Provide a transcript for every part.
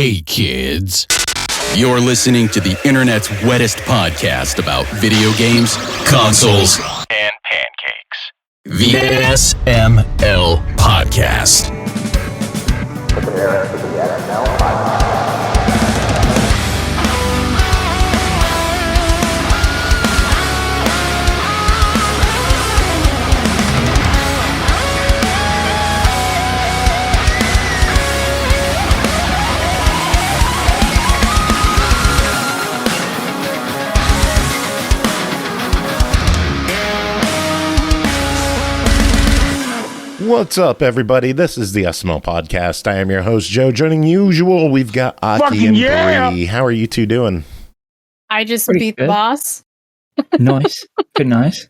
Hey kids, you're listening to the internet's wettest podcast about video games, consoles, and pancakes. The SML Podcast. Prepare for the SML Podcast. What's up, everybody? This is the SML Podcast. I am your host, Joe. Joining usual, we've got Aki and Bri. How are you two doing? I just Pretty beat good. the boss. Nice. Good, nice.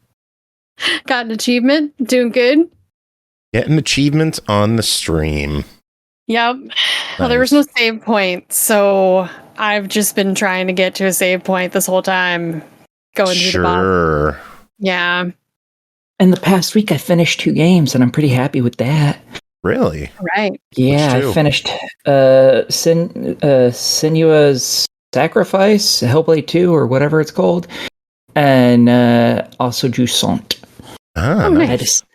Got an achievement. Doing good. Getting achievements on the stream. Yep. Well, there was no save point, so I've just been trying to get to a save point this whole time. Going through the boss. Sure. Yeah. In the past week, I finished 2 games, and I'm pretty happy with that. Really? Right. Yeah, Which two? I finished Senua's Sacrifice, Hellblade 2, or whatever it's called, and also Jusant. Ah, Oh, nice. nice. I just,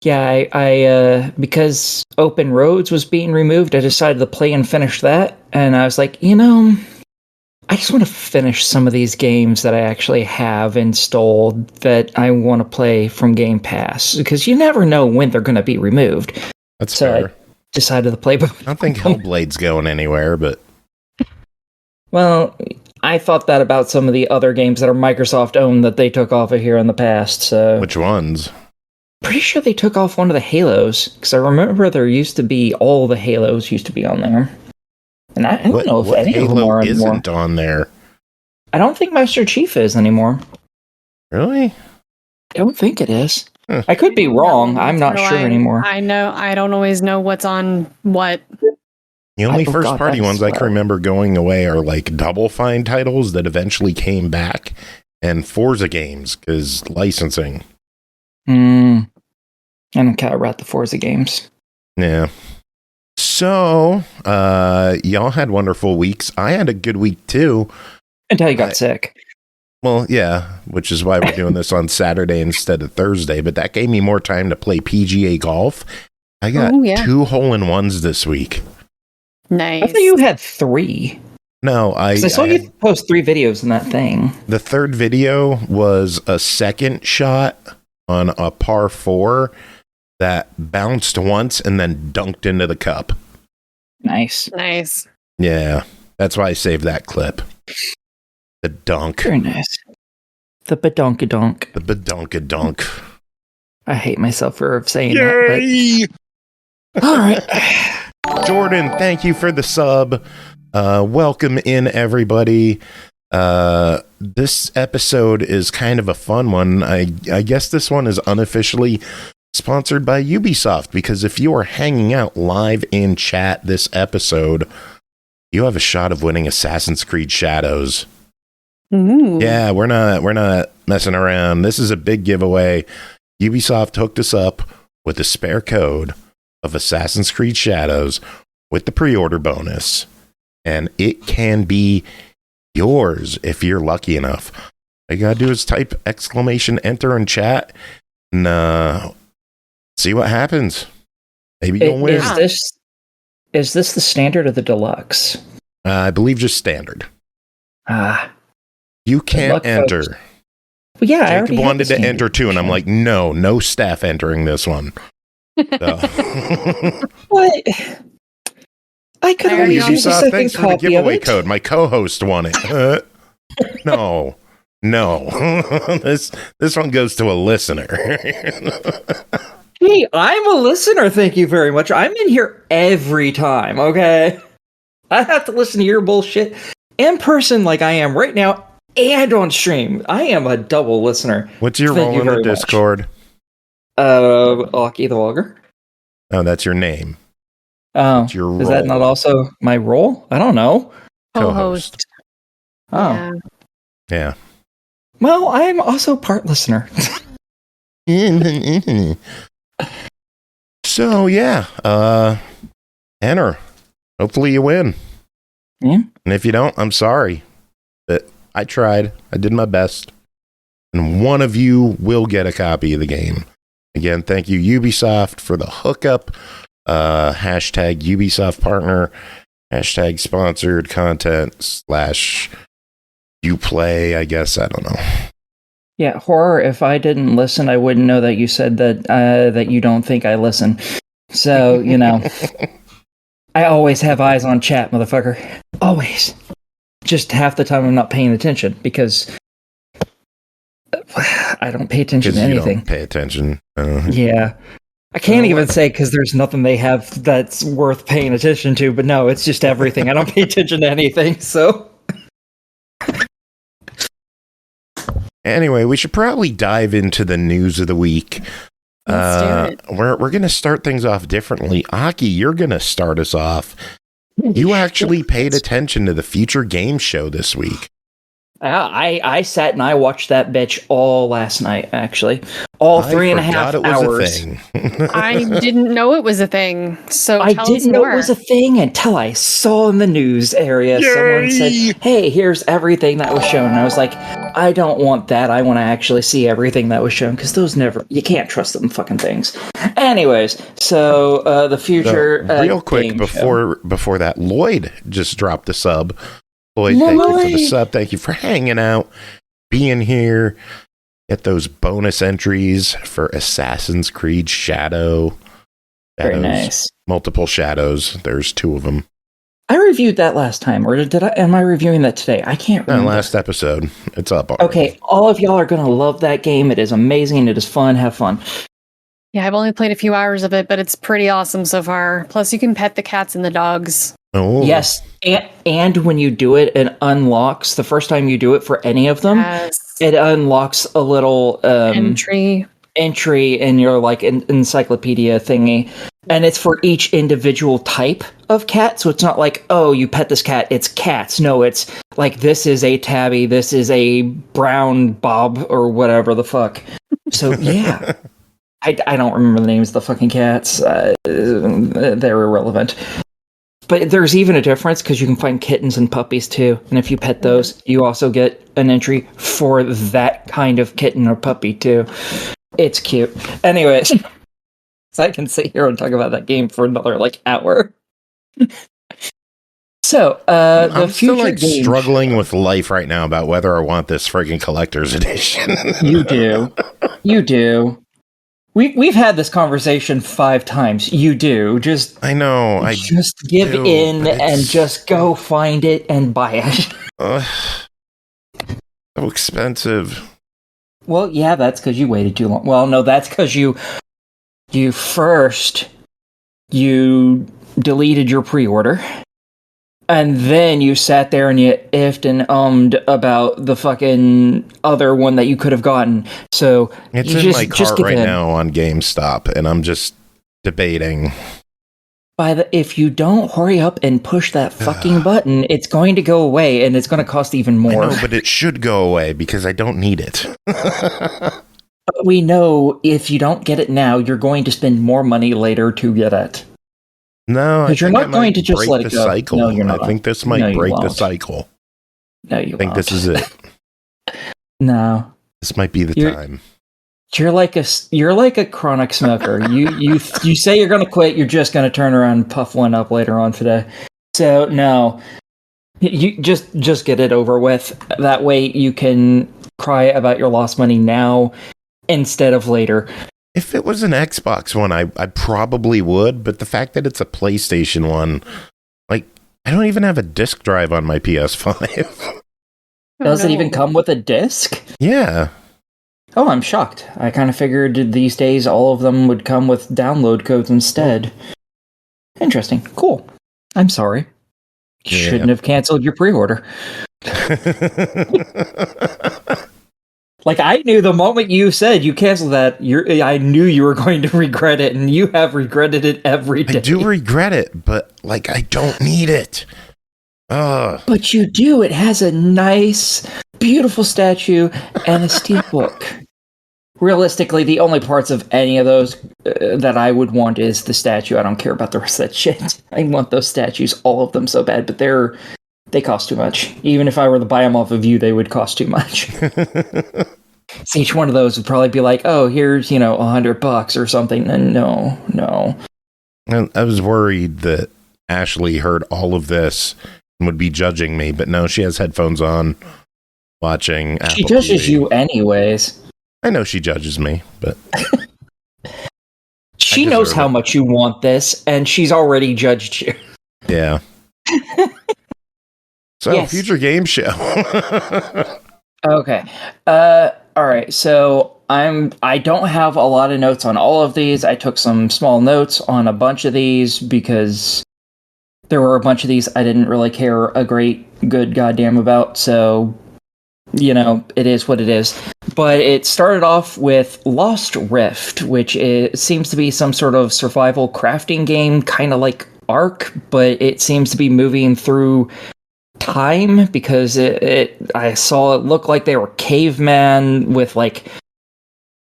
yeah, I because Open Roads was being removed, I decided to play and finish that, and I was like, I just want to finish some of these games that I actually have installed that I want to play from Game Pass, because you never know when they're going to be removed. That's So fair. I decided to play both. I don't think Hellblade's going anywhere, but Well, I thought that about some of the other games that are Microsoft owned that they took off of here in the past. So which ones? pretty sure they took off one of the Halos, because I remember there used to be all the Halos used to be on there. And I don't know if what any of them Halo are anymore. isn't on there? I don't think Master Chief is anymore. Really? I don't think it is. Huh. I could be wrong. I'm not So sure anymore. I know. I don't always know what's on what. The only I forgot first party that ones as I can well. remember going away are like Double Fine titles that eventually came back, and Forza games, because licensing. I don't care about the Forza games. Yeah. So, y'all had wonderful weeks. I had a good week too. Until you got sick. Well, yeah, which is why we're doing this on Saturday instead of Thursday, but that gave me more time to play PGA golf. I got Oh, yeah. 2 hole-in-ones this week. Nice. I thought you had 3. No, 'Cause I saw you post 3 videos in that thing. the third video was a second shot on a par 4 that bounced once and then dunked into the cup. Nice. Nice. Yeah, that's why I saved that clip. The dunk. Very nice. The badonkadonk. The badonkadunk. I hate myself for saying that. But... All right. Jordan, thank you for the sub. Welcome in, everybody. This episode is kind of a fun one. I guess this one is unofficially sponsored by Ubisoft, because if you are hanging out live in chat this episode, you have a shot of winning Assassin's Creed Shadows. Ooh. Yeah, we're not messing around. This is a big giveaway. Ubisoft hooked us up with a spare code of Assassin's Creed Shadows with the pre-order bonus, and it can be yours if you're lucky enough. All you gotta do is type !enter in chat and see what happens. Maybe you'll win. Is this the standard or the deluxe? I believe just standard. You can't luck, enter. folks. Well, yeah, I already Jacob had wanted the to enter too, and I'm like, no staff entering this one. So. What? I could There have you go. used a Ubisoft, second thanks for the copy of giveaway it. code. My co-host won it. No. This one goes to a listener. Hey, I'm a listener, thank you very much. I'm in here every time, okay? I have to listen to your bullshit in person like I am right now and on stream. I am a double listener. What's your Thank role you in the very much. Discord? Aki the Logger. Oh, that's your name. Oh, What's your is that role? not also my role? I don't know. Co-host. Oh, Yeah. Yeah. well, I'm also part listener. So, yeah. Enter. Hopefully you win. Yeah. And if you don't, I'm sorry. But I tried. I did my best. And one of you will get a copy of the game. Again, thank you, Ubisoft, for the hookup. Hashtag Ubisoft partner. Hashtag sponsored content / you play, I guess. I don't know. Yeah, horror. If I didn't listen, I wouldn't know that you said that you don't think I listen. So, you know, I always have eyes on chat, motherfucker. Always. Just half the time I'm not paying attention because I don't pay attention to anything. You don't pay attention. Yeah. I can't even say because there's nothing they have that's worth paying attention to, but no, it's just everything. I don't pay attention to anything, so. Anyway, we should probably dive into the news of the week. We're going to start things off differently. Aki, you're going to start us off. You actually paid attention to the Future Game Show this week. I sat and I watched that bitch all last night, actually. All 3.5 hours. I didn't know it was a thing. So I didn't know it was a thing until I saw in the news area. Yay! Someone said, hey, here's everything that was shown. And I was like, I don't want that. I want to actually see everything that was shown because those you can't trust them fucking things. Anyways, so the future. Real quick before that, Lloyd just dropped a sub. Lloyd, thank you for the sub. Thank you for hanging out, being here. Get those bonus entries for Assassin's Creed Shadows. Very nice. Multiple shadows. There's 2 of them. I reviewed that last time, or am I reviewing that today? I can't remember. Last episode. It's up already. Okay, all of y'all are going to love that game. It is amazing. It is fun. Have fun. Yeah, I've only played a few hours of it, but it's pretty awesome so far. Plus, you can pet the cats and the dogs. Oh. Yes, and when you do it, it unlocks, the first time you do it for any of them, it unlocks a little entry in your like encyclopedia thingy, and it's for each individual type of cat, so it's not like, oh, you pet this cat, it's cats. No, it's like, this is a tabby, this is a brown bob, or whatever the fuck. So, yeah. I don't remember the names of the fucking cats. They're irrelevant. But there's even a difference because you can find kittens and puppies too. And if you pet those, you also get an entry for that kind of kitten or puppy too. It's cute. Anyways, so I can sit here and talk about that game for another hour. So, I'm still struggling with life right now about whether I want this friggin' collector's edition. You do. You do. We've had this conversation 5 times. You do. I know. Just give in and just go find it and buy it. So expensive. Well, yeah, that's because you waited too long. Well, no, that's because you deleted your pre-order. And then you sat there and you ifed and ummed about the fucking other one that you could have gotten. So it's in my cart right now on GameStop, and I'm just debating. If you don't hurry up and push that fucking button, it's going to go away, and it's going to cost even more. I know, but it should go away because I don't need it. But we know if you don't get it now, you're going to spend more money later to get it. No, because you're not going to just let it go. Cycle. No, you're not. I think this might break the cycle. No, you won't. I think this is it. No, this might be the time. You're like a chronic smoker. You say you're going to quit. You're just going to turn around and puff one up later on today. So no, you just get it over with. That way you can cry about your lost money now instead of later. If it was an Xbox one, I probably would, but the fact that it's a PlayStation one, I don't even have a disc drive on my PS5. Does it even come with a disc? Yeah. Oh, I'm shocked. I kind of figured these days all of them would come with download codes instead. Interesting. Cool. I'm sorry. You shouldn't have canceled your pre-order. I knew the moment you said you canceled that, I knew you were going to regret it, and you have regretted it every day. I do regret it, but, I don't need it. But you do. It has a nice, beautiful statue and a steelbook. Realistically, the only parts of any of those that I would want is the statue. I don't care about the rest of that shit. I want those statues, all of them, so bad, but they're They cost too much. Even if I were to buy them off of you, they would cost too much. So each one of those would probably be like, oh, here's, $100 or something. And no. And I was worried that Ashley heard all of this and would be judging me, but no, she has headphones on, watching Apple She judges TV. you anyways. I know she judges me, but... She knows how much you want this, and she's already judged you. Yeah. So, Yes. future game show. Okay. All right. So I don't have a lot of notes on all of these. I took some small notes on a bunch of these because there were a bunch of these I didn't really care a good goddamn about. So, it is what it is. But it started off with Lost Rift, which seems to be some sort of survival crafting game, kind of like Ark, but it seems to be moving through time because I saw it look like they were cavemen with like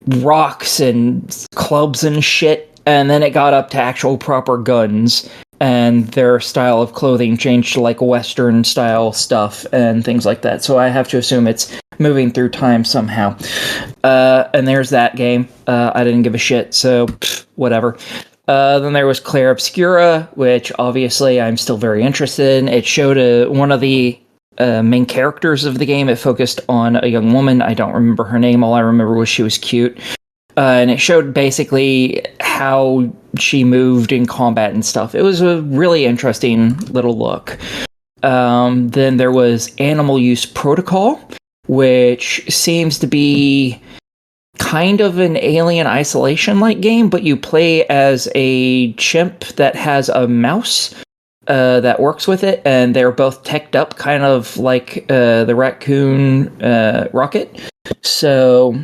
rocks and clubs and shit, and then it got up to actual proper guns, and their style of clothing changed to like Western style stuff and things like that. So I have to assume it's moving through time somehow. And there's that game. I didn't give a shit, so whatever. Then there was Claire Obscura, which obviously I'm still very interested in. It showed one of the main characters of the game. It focused on a young woman. I don't remember her name. All I remember was she was cute. And it showed basically how she moved in combat and stuff. It was a really interesting little look. Then there was Animal Use Protocol, which seems to be kind of an Alien Isolation-like game, but you play as a chimp that has a mouse that works with it, and they're both teched up kind of like the raccoon rocket. So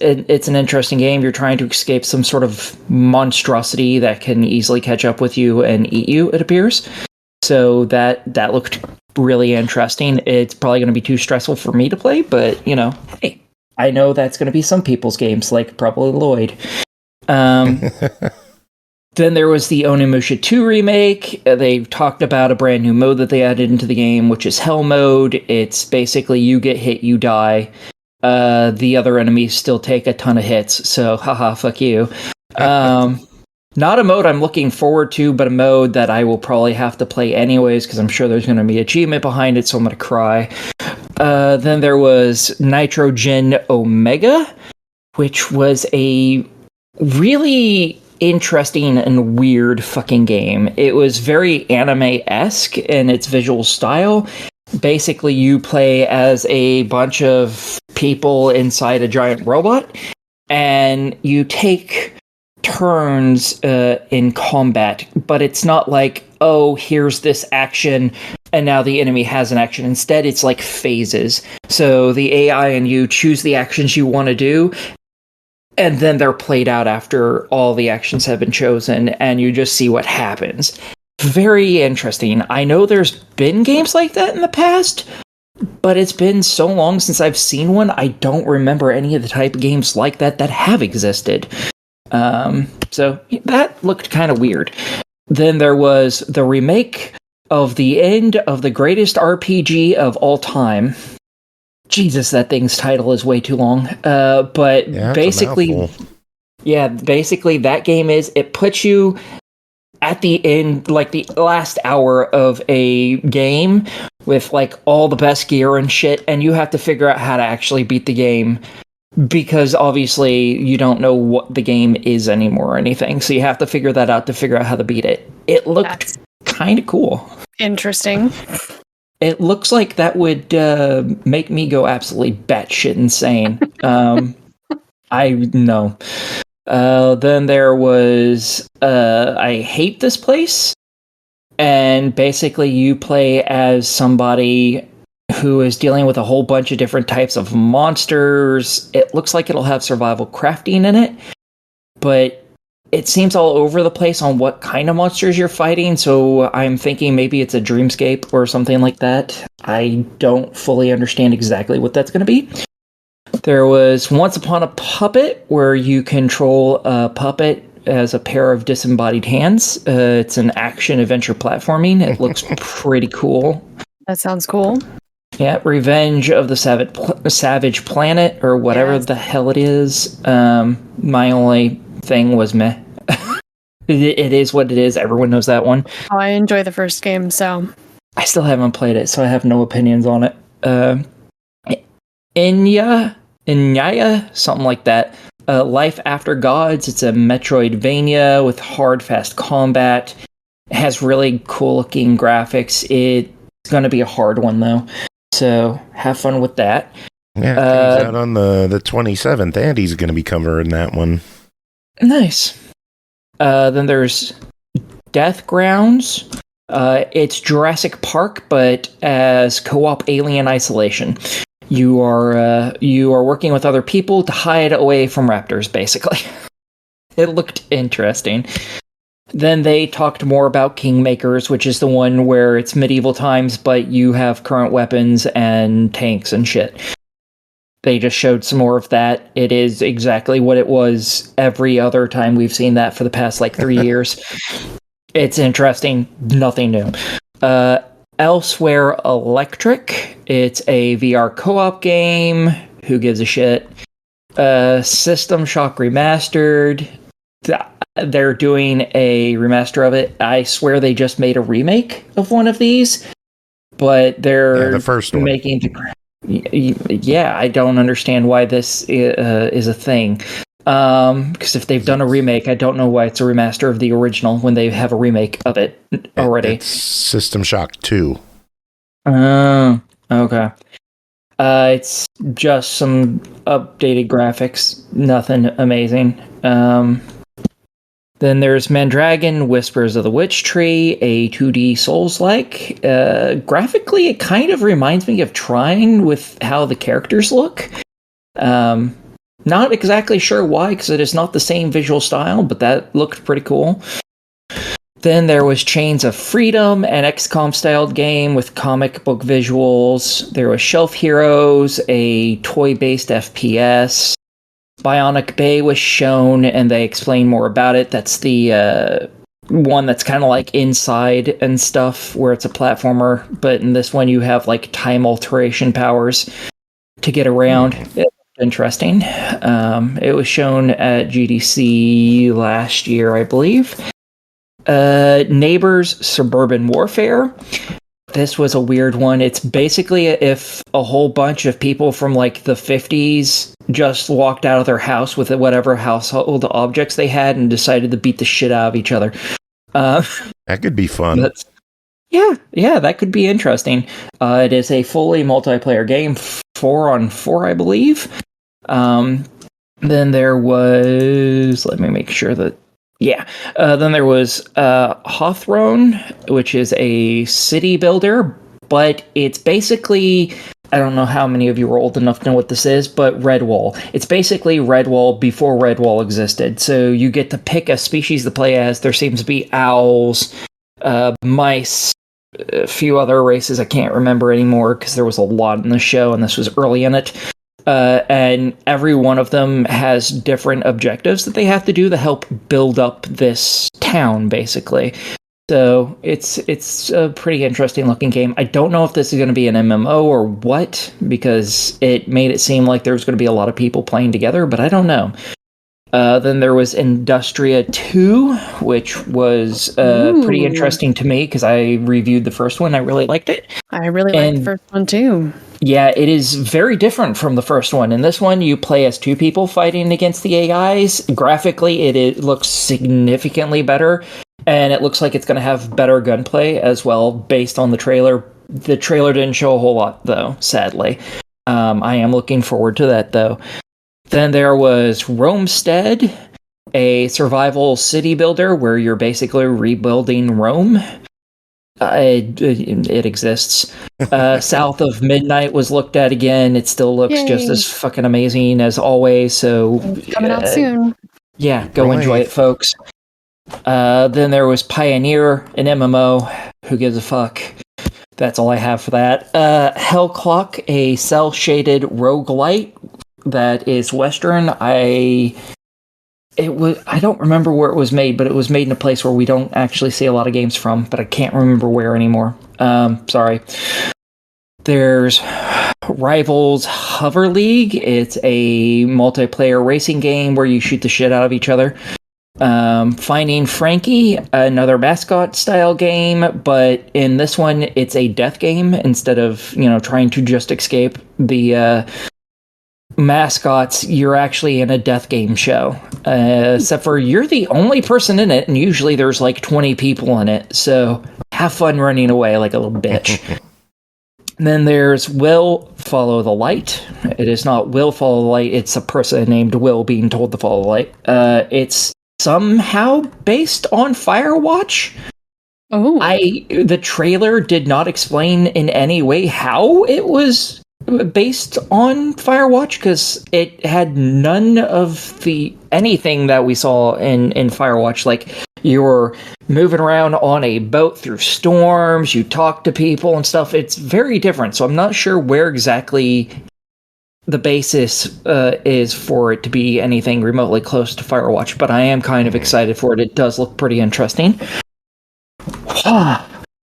it's an interesting game. You're trying to escape some sort of monstrosity that can easily catch up with you and eat you, it appears. So that looked really interesting. It's probably going to be too stressful for me to play, but, hey, I know that's going to be some people's games, like probably Lloyd. Then there was the Onimusha 2 remake. They talked about a brand new mode that they added into the game, which is Hell Mode. It's basically you get hit, you die. The other enemies still take a ton of hits, so haha, fuck you. Not a mode I'm looking forward to, but a mode that I will probably have to play anyways, because I'm sure there's going to be achievement behind it, so I'm going to cry. Then there was Nitrogen Omega, which was a really interesting and weird fucking game. It was very anime-esque in its visual style. Basically, you play as a bunch of people inside a giant robot, and you take turns in combat, but it's not like, oh, here's this action and now the enemy has an action. Instead, it's like phases. So the AI and you choose the actions you want to do, and then they're played out after all the actions have been chosen, and you just see what happens. Very interesting. I know there's been games like that in the past, but it's been so long since I've seen one, I don't remember any of the type of games like that have existed. So that looked kind of weird. Then there was the remake of the end of the greatest RPG of all time. Jesus, that thing's title is way too long. But Yeah, basically, that game it puts you at the end, like the last hour of a game with like all the best gear and shit, and you have to figure out how to actually beat the game. Because obviously you don't know what the game is anymore or anything. So you have to figure that out to figure out how to beat it. It looked kind of cool. Interesting. It looks like that would make me go absolutely batshit insane. I know. Then there was I Hate This Place. And basically you play as somebody who is dealing with a whole bunch of different types of monsters. It looks like it'll have survival crafting in it, but it seems all over the place on what kind of monsters you're fighting, so I'm thinking maybe it's a dreamscape or something like that. I don't fully understand exactly what that's going to be. There was Once Upon a Puppet, where you control a puppet as a pair of disembodied hands. It's an action-adventure platforming. It looks pretty cool. That sounds cool. Yeah, Revenge of the Savage Planet, or whatever the hell it is. My only thing was meh. It is what it is. Everyone knows that one. Oh, I enjoy the first game, so... I still haven't played it, so I have no opinions on it. Inyaya, something like that. Life After Gods. It's a Metroidvania with hard, fast combat. It has really cool-looking graphics. It's going to be a hard one, though. So, have fun with that. Yeah, it comes out on the 27th. Andy's going to be covering that one. Nice. Then there's Death Grounds. It's Jurassic Park, but as co-op Alien Isolation. You are working with other people to hide away from raptors, basically. It looked interesting. Then they talked more about Kingmakers, which is the one where it's medieval times, but you have current weapons and tanks and shit. They just showed some more of that. It is exactly what it was every other time we've seen that for the past, 3 years. It's interesting. Nothing new. Elsewhere Electric. It's a VR co-op game. Who gives a shit? System Shock Remastered. They're doing a remaster of it. I swear they just made a remake of one of these, but they're the first one. Making yeah, I don't understand why this is a thing. Because if they've done a remake, I don't know why it's a remaster of the original when they have a remake of it already. It's System Shock 2. Oh, okay. It's just some updated graphics. Nothing amazing. Then there's Mandragon, Whispers of the Witch Tree, a 2D Souls-like. Graphically, it kind of reminds me of Trine with how the characters look. Not exactly sure why, because it is not the same visual style, but that looked pretty cool. Then there was Chains of Freedom, an XCOM-styled game with comic book visuals. There was Shelf Heroes, a toy-based FPS. Bionic Bay was shown, and they explained more about it. That's the one that's kind of like inside and stuff, where it's a platformer. But in this one, you have time alteration powers to get around. It's interesting. It was shown at GDC last year, I believe. Neighbors Suburban Warfare. This was a weird one. It's basically if a whole bunch of people from the 50s just walked out of their house with whatever household objects they had and decided to beat the shit out of each other. That could be fun. Yeah, that could be interesting. It is a fully multiplayer game, 4-on-4, I believe. Then there was... Let me make sure that... Yeah. Then there was Hawthorne, which is a city builder, but it's basically... I don't know how many of you are old enough to know what this is, but Redwall. It's basically Redwall before Redwall existed. So you get to pick a species to play as. There seems to be owls, mice, a few other races I can't remember anymore because there was a lot in the show and this was early in it. And every one of them has different objectives that they have to do to help build up this town, basically. So it's a pretty interesting looking game. I don't know if this is going to be an MMO or what, because it made it seem like there was going to be a lot of people playing together, but I don't know. Then there was Industria 2, which was pretty interesting to me because I reviewed the first one. I really liked it. I really liked the first one too. Yeah, it is very different from the first one. In this one, you play as two people fighting against the AIs. Graphically, it looks significantly better. And it looks like it's going to have better gunplay as well, based on the trailer. The trailer didn't show a whole lot, though, sadly. I am looking forward to that, though. Then there was Romestead, a survival city builder where you're basically rebuilding Rome. It exists. South of Midnight was looked at again. It still looks just as fucking amazing as always. So coming out soon. Yeah, go enjoy it, folks. Then there was Pioneer, an MMO. Who gives a fuck? That's all I have for that. Hellclock, a cel-shaded roguelite that is Western. I don't remember where it was made, but it was made in a place where we don't actually see a lot of games from, but I can't remember where anymore. Sorry. There's Rivals Hover League. It's a multiplayer racing game where you shoot the shit out of each other. Finding Frankie, another mascot style game, but in this one it's a death game instead of, trying to just escape the mascots. You're actually in a death game show, except for you're the only person in it, and usually there's like 20 people in it, so have fun running away like a little bitch. And then there's Will Follow the Light. It is not Will Follow the Light, it's a person named Will being told to follow the light. It's somehow based on Firewatch. Oh. The trailer did not explain in any way how it was based on Firewatch, because it had none of anything that we saw in Firewatch. Like, you were moving around on a boat through storms, you talk to people and stuff. It's very different, so I'm not sure where exactly the basis is for it to be anything remotely close to Firewatch, but I am kind of excited for it. It does look pretty interesting.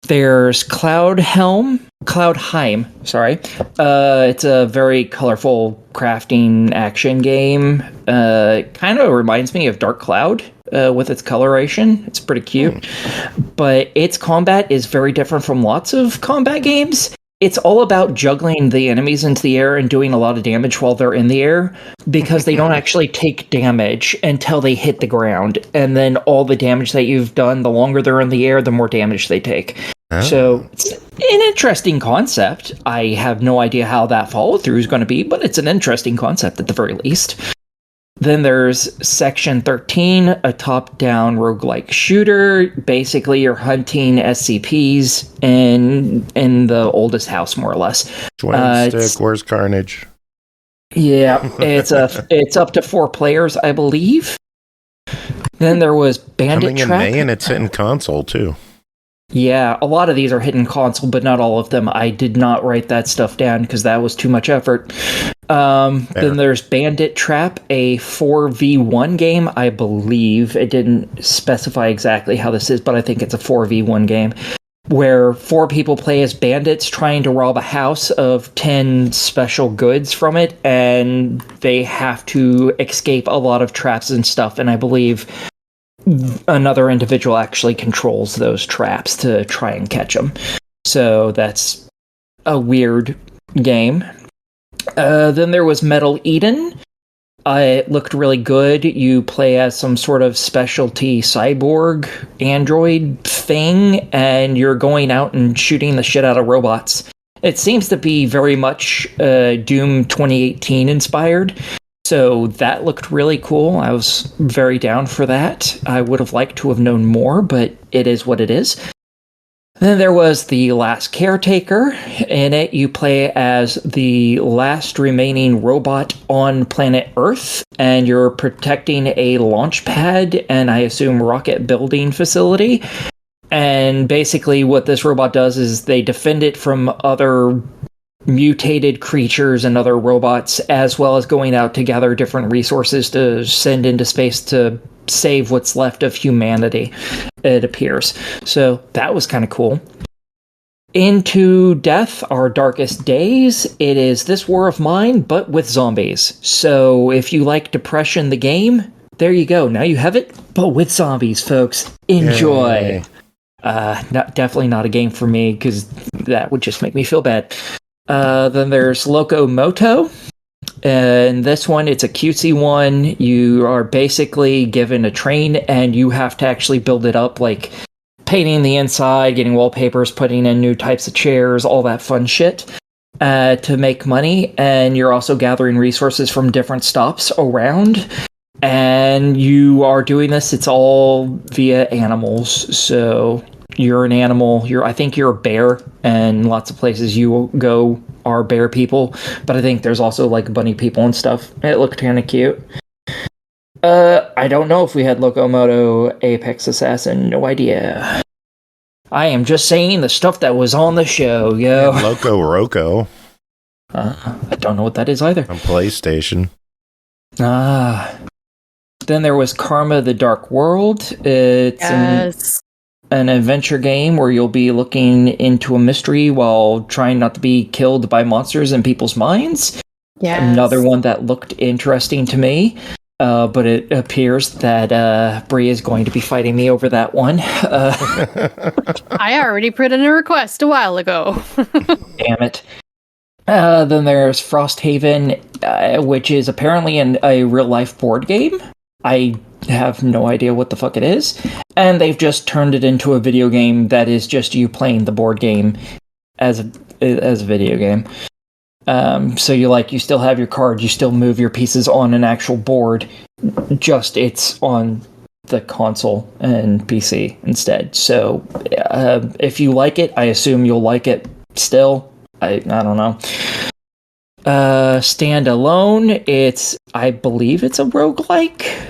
There's Cloudheim, sorry. It's a very colorful crafting action game. Kind of reminds me of Dark Cloud with its coloration. It's pretty cute. But its combat is very different from lots of combat games. It's all about juggling the enemies into the air and doing a lot of damage while they're in the air, because they don't actually take damage until they hit the ground. And then all the damage that you've done, the longer they're in the air, the more damage they take. Oh. So it's an interesting concept. I have no idea how that follow-through is going to be, but it's an interesting concept at the very least. Then there's Section 13, a top-down roguelike shooter. Basically, you're hunting SCPs in the oldest house, more or less. Twin stick, where's Carnage? Yeah, it's up to 4 players, I believe. Then there was Bandit Trap. Coming in May, and it's hitting console, too. Yeah, a lot of these are hitting console, but not all of them. I did not write that stuff down because that was too much effort. Then there's Bandit Trap, a 4v1 game, I believe. It didn't specify exactly how this is, but I think it's a 4v1 game, where 4 people play as bandits trying to rob a house of 10 special goods from it, and they have to escape a lot of traps and stuff, and I believe another individual actually controls those traps to try and catch them. So that's a weird game. Then there was Metal Eden. It looked really good. You play as some sort of specialty cyborg android thing, and you're going out and shooting the shit out of robots. It seems to be very much Doom 2018 inspired. So that looked really cool. I was very down for that. I would have liked to have known more, but it is what it is. Then there was The Last Caretaker. In it, you play as the last remaining robot on planet Earth, and you're protecting a launch pad and, I assume, rocket building facility. And basically what this robot does is they defend it from other mutated creatures and other robots, as well as going out to gather different resources to send into space to save what's left of humanity, it appears. So that was kind of cool. Into Death, Our Darkest Days. It is This War of Mine, but with zombies. So if you like Depression the game, there you go. Now you have it, but with zombies, folks. Enjoy. Definitely not a game for me, because that would just make me feel bad. Then there's Locomoto. And this one, it's a cutesy one. You are basically given a train, and you have to actually build it up, like painting the inside, getting wallpapers, putting in new types of chairs, all that fun shit, to make money. And you're also gathering resources from different stops around. And you are doing this, it's all via animals. So you're an animal. I think you're a bear, and lots of places you go are bear people, but I think there's also like bunny people and stuff. It looked kind of cute. I don't know if we had Locomoto Apex Assassin, no idea. I am just saying the stuff that was on the show, yo. Loco Roco. I don't know what that is either. On PlayStation. Then there was Karma the Dark World. It's an adventure game where you'll be looking into a mystery while trying not to be killed by monsters in people's minds. Yes. Another one that looked interesting to me. But it appears that Bri is going to be fighting me over that one. I already put in a request a while ago. Damn it. Then there's Frosthaven, which is apparently a real-life board game. I have no idea what the fuck it is. And they've just turned it into a video game that is just you playing the board game as a video game. So you still have your cards, you still move your pieces on an actual board, just it's on the console and PC instead. So if you like it, I assume you'll like it still. I don't know. Standalone, I believe it's a roguelike.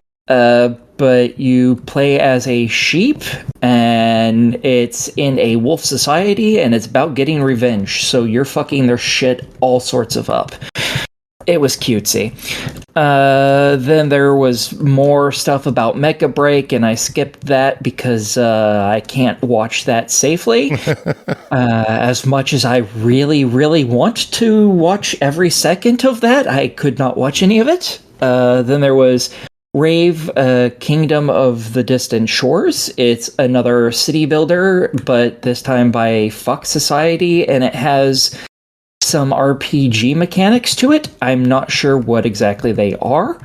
But you play as a sheep, and it's in a wolf society, and it's about getting revenge, so you're fucking their shit all sorts of up. It was cutesy. Then there was more stuff about Mecha Break, and I skipped that because I can't watch that safely. As much as I really, really want to watch every second of that, I could not watch any of it. Then there was Rave, Kingdom of the Distant Shores. It's another city builder, but this time by a Fox Society, and it has some RPG mechanics to it. I'm not sure what exactly they are.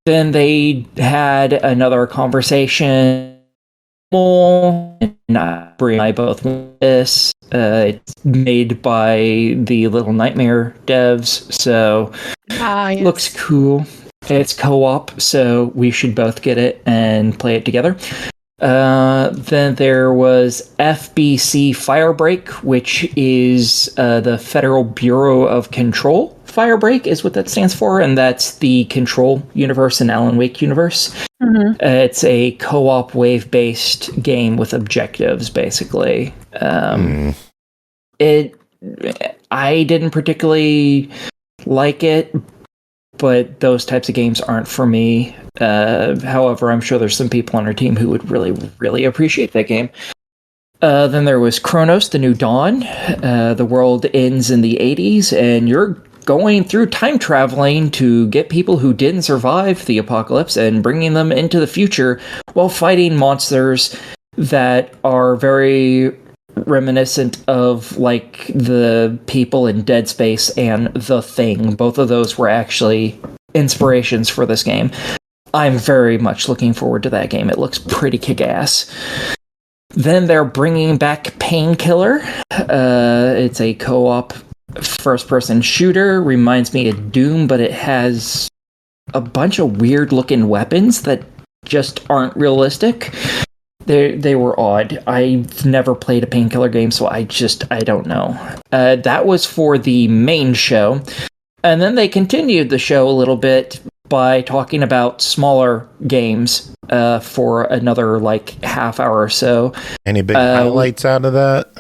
Then they had another conversation. And Bri and I both want this. It's made by the Little Nightmare devs, so Yes. Looks cool. It's co-op, so we should both get it and play it together. Then there was FBC Firebreak, which is the Federal Bureau of Control. Firebreak is what that stands for, and that's the Control universe and Alan Wake universe. Mm-hmm. It's a co-op wave-based game with objectives, basically. I didn't particularly like it, but those types of games aren't for me. However, I'm sure there's some people on our team who would really, really appreciate that game. Then there was Chronos, The New Dawn. The world ends in the 80s, and you're going through time traveling to get people who didn't survive the apocalypse and bringing them into the future while fighting monsters that are very reminiscent of like the people in Dead Space and The Thing. Both of those were actually inspirations for this game. I'm very much looking forward to that game. It looks pretty kick-ass. Then they're bringing back Painkiller. It's a co-op first-person shooter. Reminds me of Doom, but it has a bunch of weird-looking weapons that just aren't realistic. They were odd. I've never played a Painkiller game, so I don't know. That was for the main show. And then they continued the show a little bit by talking about smaller games for another, like, half hour or so. Any big highlights out of that?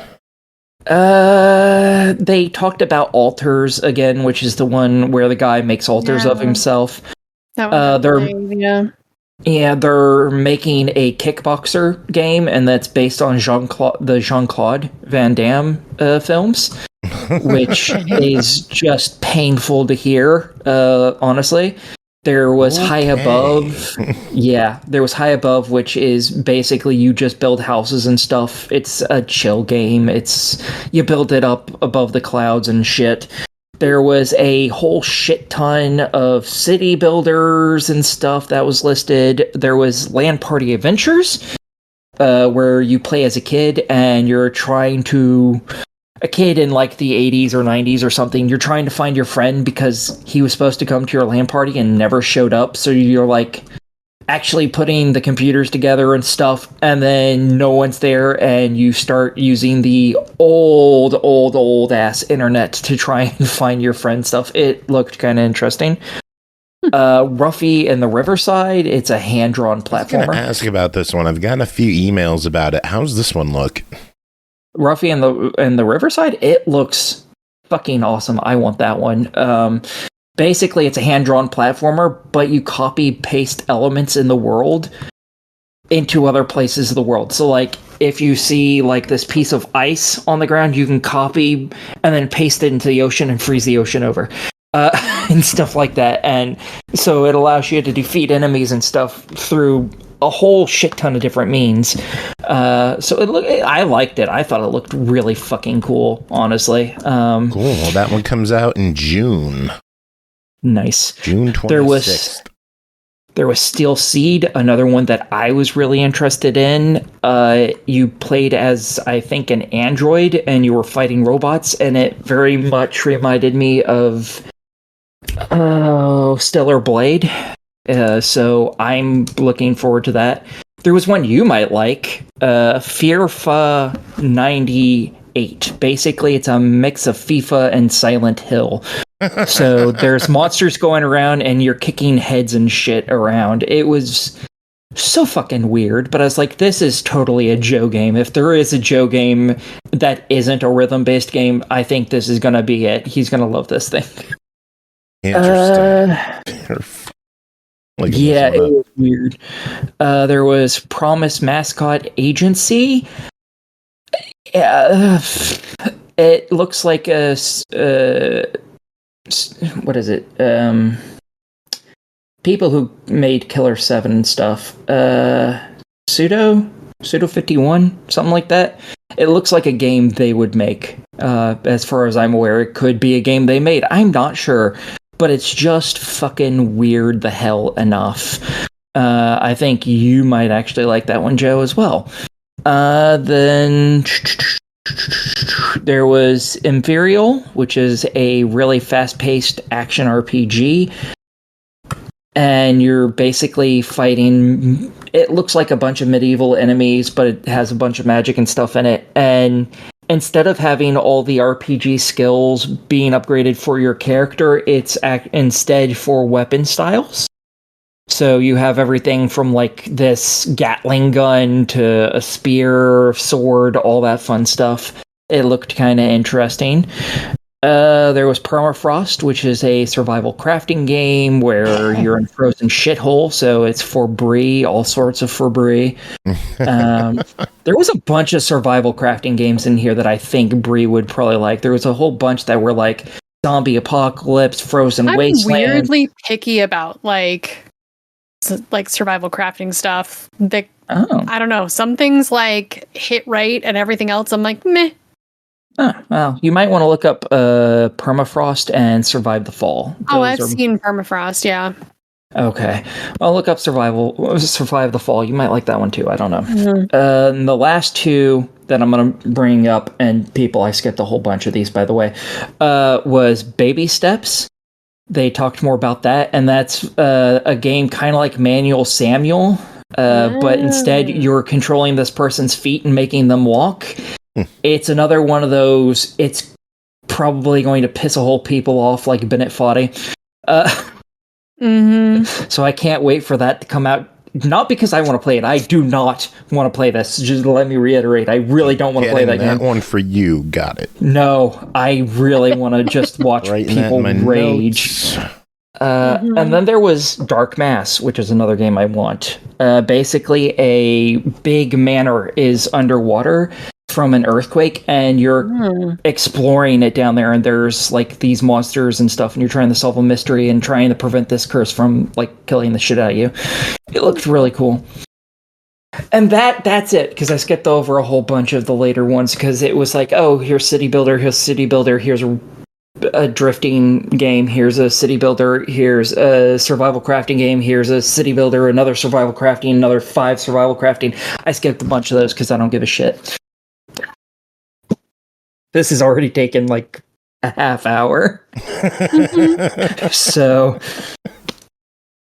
They talked about altars again, which is the one where the guy makes altars of himself. That was Yeah, they're making a kickboxer game, and that's based on the Jean-Claude Van Damme films, which is just painful to hear, honestly. There was High Above. Yeah, there was High Above, which is basically you just build houses and stuff. It's a chill game. You build it up above the clouds and shit. There was a whole shit ton of city builders and stuff that was listed. There was Land Party Adventures, where you play as a kid and you're trying to... A kid in like the 80s or 90s or something, you're trying to find your friend because he was supposed to come to your LAN party and never showed up. So you're like actually putting the computers together and stuff, and then no one's there, and you start using the old ass internet to try and find your friend stuff. It looked kind of interesting. Ruffy and the Riverside, it's a hand-drawn platformer. I was going to ask about this one. I've gotten a few emails about it. How's this one look? Ruffy and the Riverside, it looks fucking awesome. I want that one. Basically, it's a hand-drawn platformer, but you copy-paste elements in the world into other places of the world. So, like, if you see like this piece of ice on the ground, you can copy and then paste it into the ocean and freeze the ocean over. And stuff like that. And so it allows you to defeat enemies and stuff through a whole shit ton of different means. I liked it. I thought it looked really fucking cool, honestly. Cool. Well, that one comes out in June. Nice. June 26th. There was Steel Seed, another one that I was really interested in. You played as, I think, an android, and you were fighting robots, and it very much reminded me of Stellar Blade. So I'm looking forward to that. There was one you might like, FIFA 98. Basically, it's a mix of FIFA and Silent Hill. So there's monsters going around and you're kicking heads and shit around. It was so fucking weird, but I was like, this is totally a Joe game. If there is a Joe game that isn't a rhythm-based game, I think this is going to be it. He's going to love this thing. Interesting. Yeah, it was weird. There was Promise Mascot Agency. It looks like a... what is it? People who made Killer 7 and stuff. Pseudo 51, something like that. It looks like a game they would make. As far as I'm aware, it could be a game they made. I'm not sure, but it's just fucking weird the hell enough. I think you might actually like that one, Joe, as well. Then there was Imperial, which is a really fast-paced action RPG. And you're basically fighting... It looks like a bunch of medieval enemies, but it has a bunch of magic and stuff in it. And instead of having all the RPG skills being upgraded for your character, it's instead for weapon styles. So you have everything from like this Gatling gun to a spear, sword, all that fun stuff. It looked kind of interesting. There was Permafrost, which is a survival crafting game where you're in a frozen shithole, so it's for Bri, all sorts of for Bri. There was a bunch of survival crafting games in here that I think Bri would probably like. There was a whole bunch that were like Zombie Apocalypse, Frozen Wasteland. I'm weirdly picky about like survival crafting stuff. I don't know. Some things like hit right and everything else I'm like, meh. Oh, well, you might want to look up Permafrost and Survive the Fall. I've seen Permafrost, yeah. Okay. Well, look up Survive the Fall. You might like that one too. I don't know. Mm-hmm. The last two that I'm going to bring up, and people, I skipped a whole bunch of these, by the way, was Baby Steps. They talked more about that, and that's a game kind of like Manual Samuel, but instead you're controlling this person's feet and making them walk. It's another one of those, it's probably going to piss a whole people off like Bennett Foddy. So I can't wait for that to come out. Not because I want to play it. I do not want to play this. Just let me reiterate. I really don't want to play that game. That one for you. Got it. No, I really want to just watch people rage. And then there was Dark Mass, which is another game I want. Basically, a big manor is underwater from an earthquake, and you're exploring it down there, and there's like these monsters and stuff, and you're trying to solve a mystery and trying to prevent this curse from like killing the shit out of you. It looked really cool. And that's it, because I skipped over a whole bunch of the later ones, because it was like, oh, here's City Builder, here's a drifting game, here's a city builder, here's a survival crafting game, here's a city builder, another survival crafting, another 5 survival crafting. I skipped a bunch of those because I don't give a shit. This has already taken like a half hour. So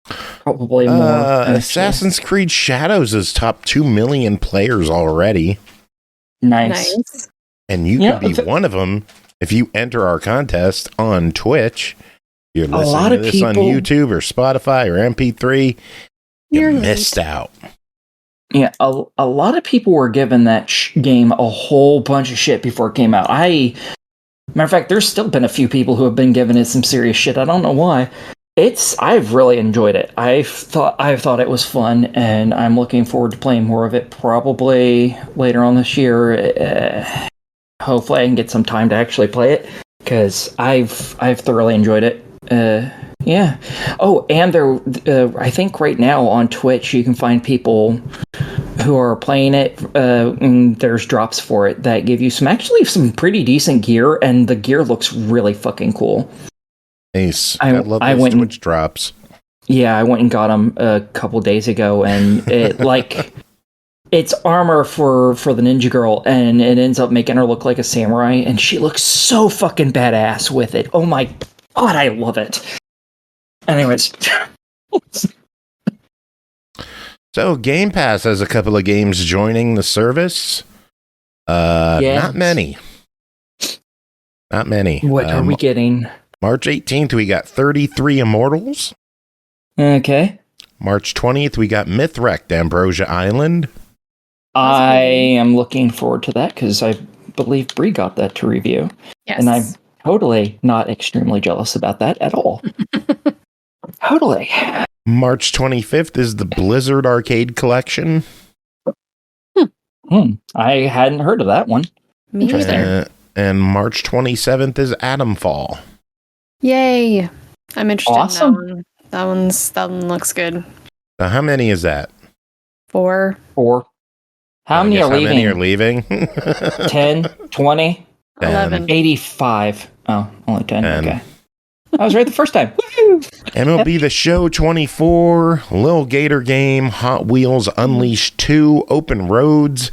probably more. Assassin's Creed Shadows is top 2 million players already. Nice. And you can be one of them if you enter our contest on Twitch. You're listening to this on YouTube or Spotify or MP3. You missed out. Yeah, a lot of people were giving that game a whole bunch of shit before it came out. Matter of fact, there's still been a few people who have been giving it some serious shit. I don't know why. I've really enjoyed it. I've thought it was fun, and I'm looking forward to playing more of it. Probably later on this year. Hopefully, I can get some time to actually play it because I've thoroughly enjoyed it. Yeah. Oh, and I think right now on Twitch you can find people who are playing it, and there's drops for it that give you some pretty decent gear, and the gear looks really fucking cool. Nice. I love those Twitch drops. Yeah, I went and got them a couple days ago, and it it's armor for the ninja girl, and it ends up making her look like a samurai, and she looks so fucking badass with it. Oh my god, I love it. Anyways. So Game Pass has a couple of games joining the service. Yes. Not many. What are we getting? March 18th, we got 33 Immortals. Okay. March 20th, we got Mythwrecked Ambrosia Island. I am looking forward to that because I believe Bri got that to review. Yes. And I'm totally not extremely jealous about that at all. Totally. March 25th is the Blizzard Arcade Collection. I hadn't heard of that one. Me either. And March 27th is Atomfall. Yay! I'm interested Awesome. in that one. That one looks good. So how many is that? 4. How many are leaving? How many are leaving? 10, 20, 11. 85. Oh, only 10. 10. Okay. I was right the first time. Woo-hoo! MLB The Show 24, Lil Gator Game, Hot Wheels Unleashed 2, Open Roads,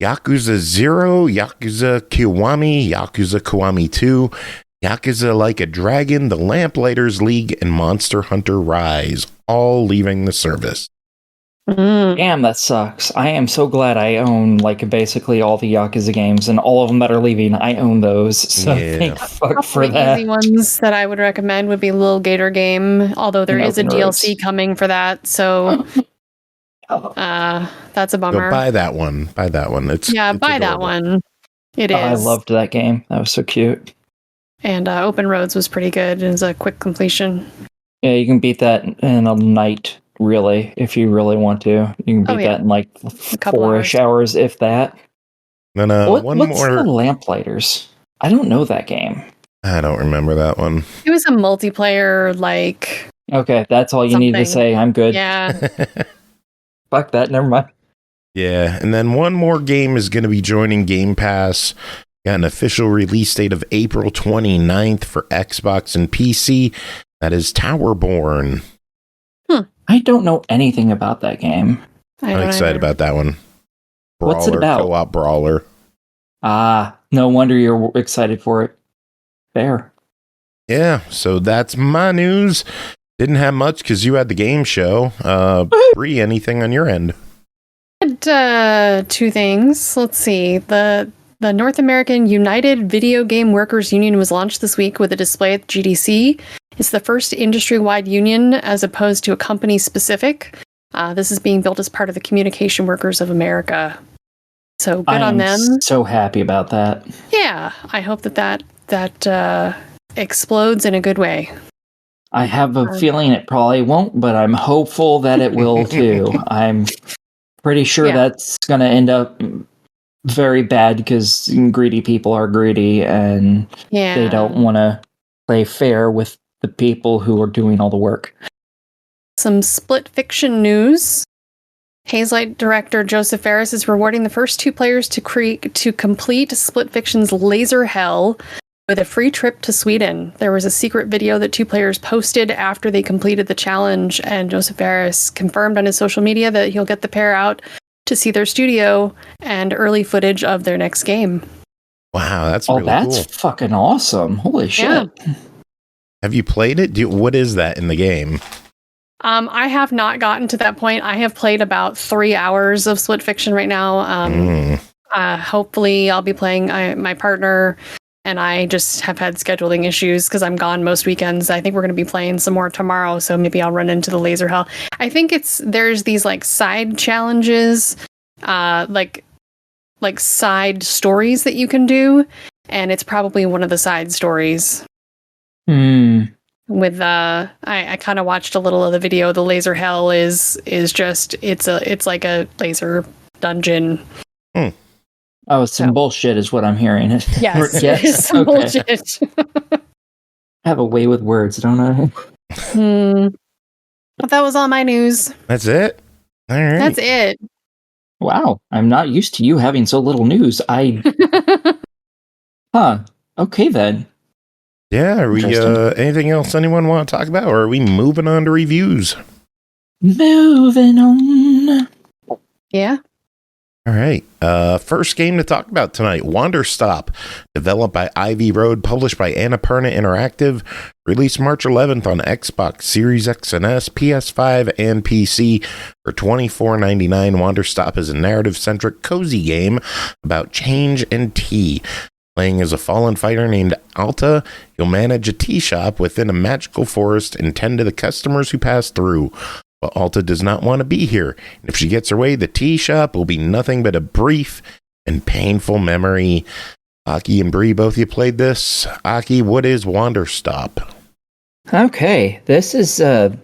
Yakuza 0, Yakuza Kiwami 2, Yakuza Like a Dragon, The Lamplighters League, and Monster Hunter Rise, all leaving the service. Damn, that sucks. I am so glad I own basically all the Yakuza games, and all of them that are leaving, I own those. So thank fuck for that. Easy ones that I would recommend would be Lil Gator Game, although there is a DLC coming for that, so that's a bummer. So buy that one. Buy that one. It's buy that one. It is. I loved that game. That was so cute. And Open Roads was pretty good. It was a quick completion. Yeah, you can beat that in a night. Really, if you really want to, you can beat that in 4-ish hours, if that. Then what's more. The Lamplighters? I don't know that game. I don't remember that one. It was a multiplayer, Okay, that's all you need to say. I'm good. Yeah. Fuck that. Never mind. Yeah, and then one more game is going to be joining Game Pass. Got an official release date of April 29th for Xbox and PC. That is Towerborne. I don't know anything about that game. I'm excited about that one. What's it about? Co-op brawler. No wonder you're excited for it. Fair. Yeah, so that's my news. Didn't have much because you had the game show. Bri, anything on your end? I had 2 things. Let's see. The North American United Video Game Workers Union was launched this week with a display at GDC. It's the first industry-wide union as opposed to a company-specific. This is being built as part of the Communication Workers of America. So good on them. I'm so happy about that. Yeah, I hope that explodes in a good way. I have a feeling it probably won't, but I'm hopeful that it will too. I'm pretty sure that's going to end up very bad because greedy people are greedy and they don't want to play fair with the people who are doing all the work. Some split fiction news. Hazelight director Joseph Ferris is rewarding the first 2 players to complete Split Fiction's Laser Hell with a free trip to Sweden. There was a secret video that 2 players posted after they completed the challenge, and Joseph Ferris confirmed on his social media that he'll get the pair out to see their studio and early footage of their next game. Wow, that's really that's cool. Fucking awesome. Holy shit. Yeah. Have you played it? What is that in the game? I have not gotten to that point. I have played about 3 hours of Split Fiction right now. Hopefully I'll be playing my partner, and I just have had scheduling issues because I'm gone most weekends. I think we're going to be playing some more tomorrow, so maybe I'll run into the Laser Hell. I think there's these side challenges, like side stories that you can do, and it's probably one of the side stories. with I kind of watched a little of the video. The laser hell is just it's like a laser dungeon. Oh, some bullshit is what I'm hearing. Yes, Yes. it's some bullshit. I have a way with words, don't I? But that was all my news. That's it? All right. That's it. Wow, I'm not used to you having so little news. Huh. Okay then. Yeah, are we Interesting. anything else anyone want to talk about, or are we moving on to reviews? Moving on. Yeah. All right. First game to talk about tonight, Wanderstop, developed by Ivy Road, published by Annapurna Interactive, released March 11th on Xbox Series X and S, PS5, and PC for $24.99. Wanderstop is a narrative-centric cozy game about change and tea. Playing as a fallen fighter named Alta, you'll manage a tea shop within a magical forest and tend to the customers who pass through. But Alta does not want to be here. And if she gets her way, the tea shop will be nothing but a brief and painful memory. Aki and Bri, both of you played this. Aki, what is Wanderstop? Okay, this is a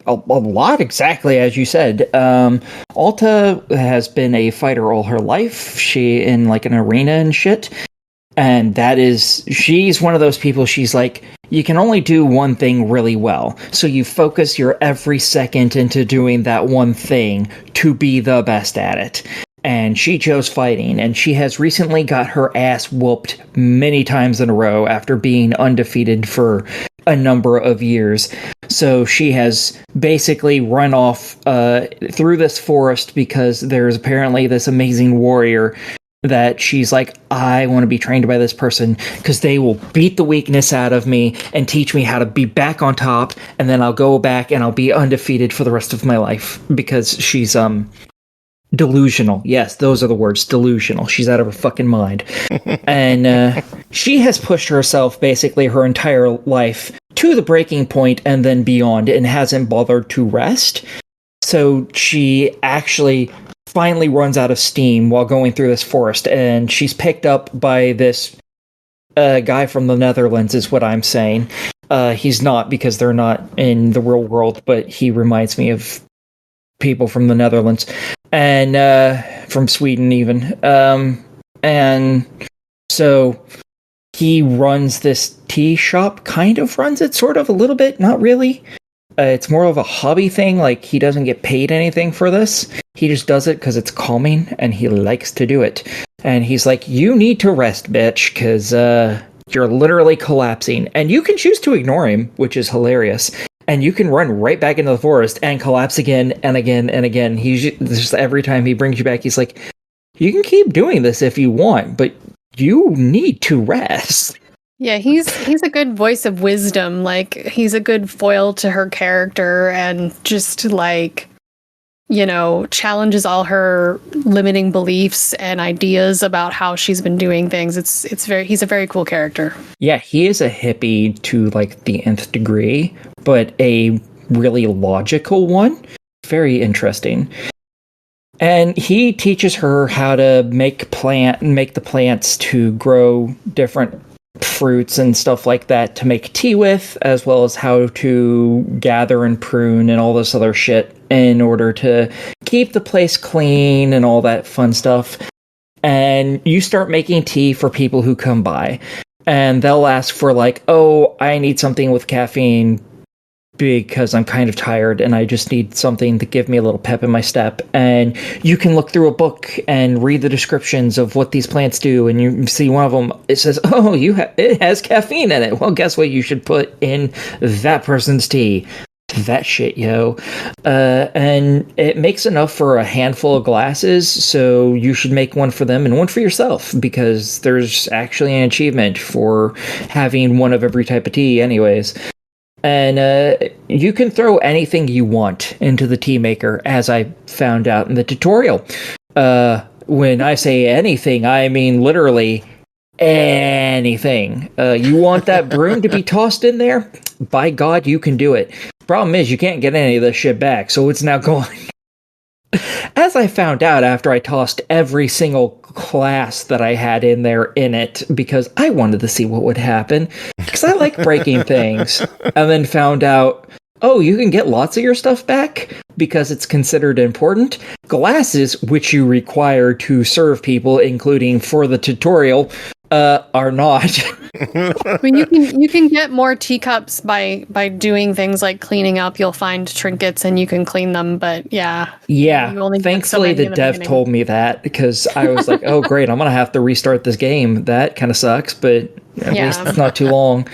lot exactly as you said. Alta has been a fighter all her life. She in like an arena and shit. And she's one of those people, she's like, you can only do one thing really well. So you focus your every second into doing that one thing to be the best at it. And she chose fighting, and she has recently got her ass whooped many times in a row after being undefeated for a number of years. So she has basically run off through this forest because there's apparently this amazing warrior that she's like, I want to be trained by this person because they will beat the weakness out of me and teach me how to be back on top, and then I'll go back and I'll be undefeated for the rest of my life because she's delusional. Yes, those are the words, delusional. She's out of her fucking mind. And she has pushed herself basically her entire life to the breaking point and then beyond and hasn't bothered to rest. So she actually finally runs out of steam while going through this forest, and she's picked up by this guy from the Netherlands is what I'm saying. He's not, because they're not in the real world, but he reminds me of people from the Netherlands and from Sweden even. And so he runs this tea shop, kind of runs it, sort of, a little bit, not really. It's more of a hobby thing, like he doesn't get paid anything for this. He just does it because it's calming, and he likes to do it. And he's like, you need to rest, bitch, because you're literally collapsing. And you can choose to ignore him, which is hilarious. And you can run right back into the forest and collapse again and again and again. He's just every time he brings you back, he's like, you can keep doing this if you want, but you need to rest. Yeah, he's a good voice of wisdom. Like, he's a good foil to her character, and just like, you know, challenges all her limiting beliefs and ideas about how she's been doing things. He's a very cool character. Yeah, he is a hippie to like the nth degree, but a really logical one. Very interesting. And he teaches her how to make the plants to grow different fruits and stuff like that to make tea with, as well as how to gather and prune and all this other shit in order to keep the place clean and all that fun stuff. And you start making tea for people who come by, and they'll ask for like, oh, I need something with caffeine because I'm kind of tired and I just need something to give me a little pep in my step. And you can look through a book and read the descriptions of what these plants do, and you see one of them, it says, oh, it has caffeine in it. Well, guess what you should put in that person's tea? That shit, yo. And it makes enough for a handful of glasses, so you should make one for them and one for yourself, because there's actually an achievement for having one of every type of tea anyways. And you can throw anything you want into the tea maker, as I found out in the tutorial. When I say anything, I mean literally anything. You want that broom to be tossed in there? By God, you can do it. Problem is, you can't get any of this shit back, so it's now gone. As I found out after I tossed every single class that I had in there in it because I wanted to see what would happen because I like breaking things, and then found out, oh, you can get lots of your stuff back because it's considered important. Glasses, which you require to serve people, including for the tutorial, are not. I mean, you can get more teacups by doing things like cleaning up. You'll find trinkets and you can clean them, but yeah. Yeah, you only get so thankfully many the in dev beginning. told me that because I was like, oh great, I'm gonna have to restart this game. That kind of sucks, but at least it's not too long.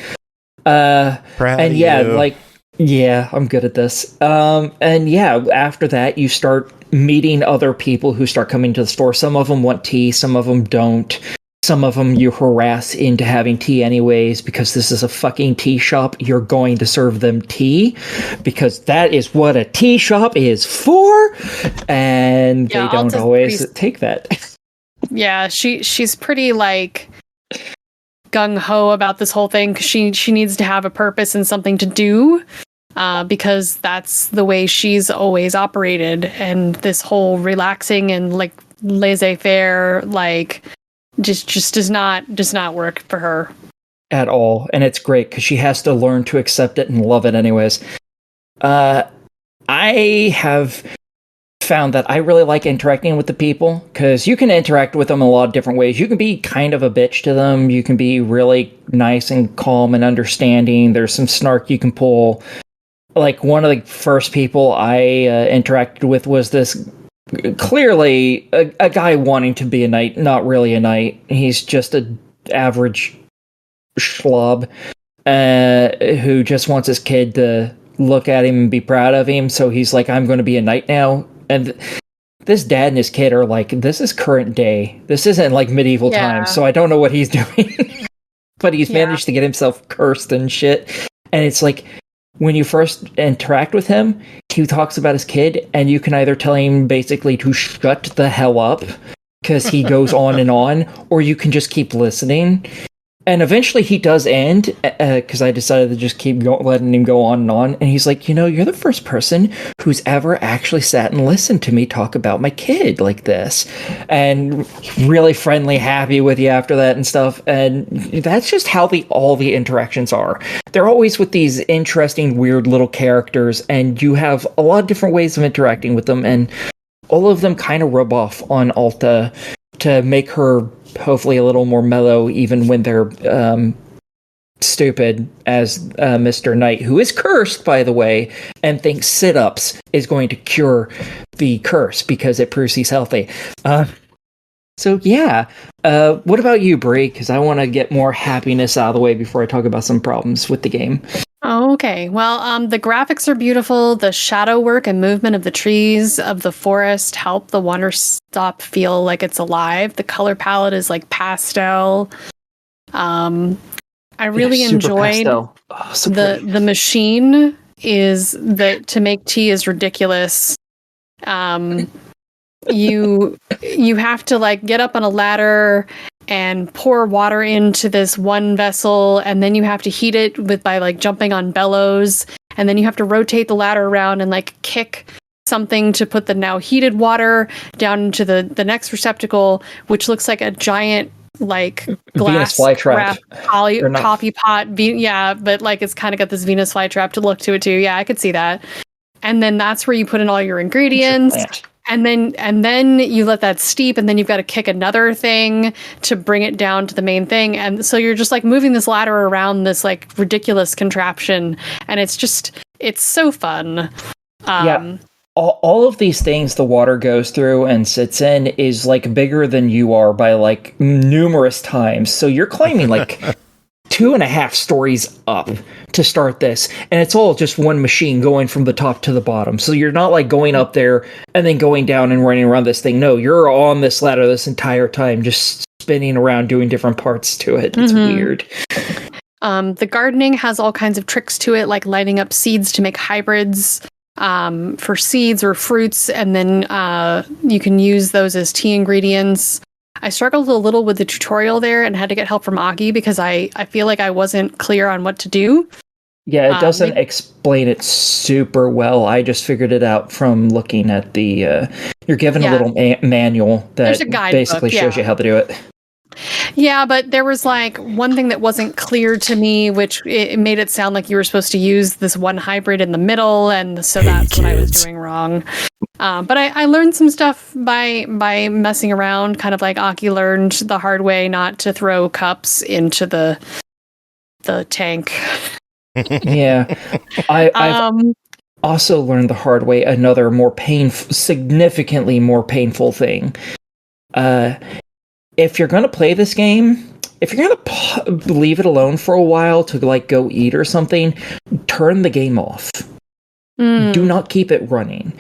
Proud and of yeah, you. like, yeah, I'm good at this. And yeah, after that, you start meeting other people who start coming to the store. Some of them want tea, some of them don't. Some of them you harass into having tea anyways because this is a fucking tea shop. You're going to serve them tea because that is what a tea shop is for. And Yeah, they don't always take that. Yeah, she's pretty like gung-ho about this whole thing because she needs to have a purpose and something to do because that's the way she's always operated, and this whole relaxing and like laissez-faire like just does not work for her At all. And it's great because she has to learn to accept it and love it anyways. I have found that I really like interacting with the people because you can interact with them in a lot of different ways. You can be kind of a bitch to them. You can be really nice and calm and understanding. There's some snark you can pull. Like one of the first people I interacted with was this clearly a guy wanting to be a knight, not really a knight. He's just a average schlob who just wants his kid to look at him and be proud of him. So he's like, I'm going to be a knight now. And this dad and his kid are like, this is current day. This isn't like medieval times. So I don't know what he's doing. But he's managed to get himself cursed and shit. And it's like, when you first interact with him, he talks about his kid, and you can either tell him basically to shut the hell up because he goes on, or you can just keep listening. And eventually he does end because I decided to just keep letting him go on. And he's like, you're the first person who's ever actually sat and listened to me talk about my kid like this. And really friendly, happy with you after that and stuff. And that's just how all the interactions are. They're always with these interesting, weird little characters. And you have a lot of different ways of interacting with them. And all of them kind of rub off on Alta to make her hopefully a little more mellow, even when they're stupid, as Mr. Knight, who is cursed, by the way, and thinks sit-ups is going to cure the curse because it proves he's healthy. So yeah, what about you, Bri? Because I want to get more happiness out of the way before I talk about some problems with the game. Okay, well, the graphics are beautiful. The shadow work and movement of the trees of the forest help the Wanderstop feel like it's alive. The color palette is like pastel. I really enjoyed the machine is that to make tea is ridiculous. You have to like get up on a ladder and pour water into this one vessel, and then you have to heat it by like jumping on bellows, and then you have to rotate the ladder around and like kick something to put the now heated water down into the next receptacle, which looks like a giant like glass wrap coffee pot. But like it's kind of got this Venus flytrap to look to it too. Yeah, I could see that. And then that's where you put in all your ingredients. And then you let that steep, and then you've got to kick another thing to bring it down to the main thing. And so you're just like moving this ladder around this like ridiculous contraption, and it's so fun. Yeah. All of these things the water goes through and sits in is like bigger than you are by like numerous times. So you're climbing like 2.5 stories up to start this, and it's all just one machine going from the top to the bottom. So you're not like going up there and then going down and running around this thing. No, you're on this ladder this entire time, just spinning around doing different parts to it. It's weird. The gardening has all kinds of tricks to it, like lighting up seeds to make hybrids for seeds or fruits, and then you can use those as tea ingredients. I struggled a little with the tutorial there and had to get help from Aki because I feel like I wasn't clear on what to do. Yeah, it doesn't explain it super well. I just figured it out from looking at the. You're given a little manual that basically shows you how to do it. Yeah, but there was like one thing that wasn't clear to me, which it made it sound like you were supposed to use this one hybrid in the middle, and so that's what I was doing wrong. But I learned some stuff by messing around, kind of like Aki learned the hard way not to throw cups into the tank. Yeah, I've also learned the hard way another significantly more painful thing. If you're going to play this game, if you're going to leave it alone for a while to like go eat or something, turn the game off. Do not keep it running.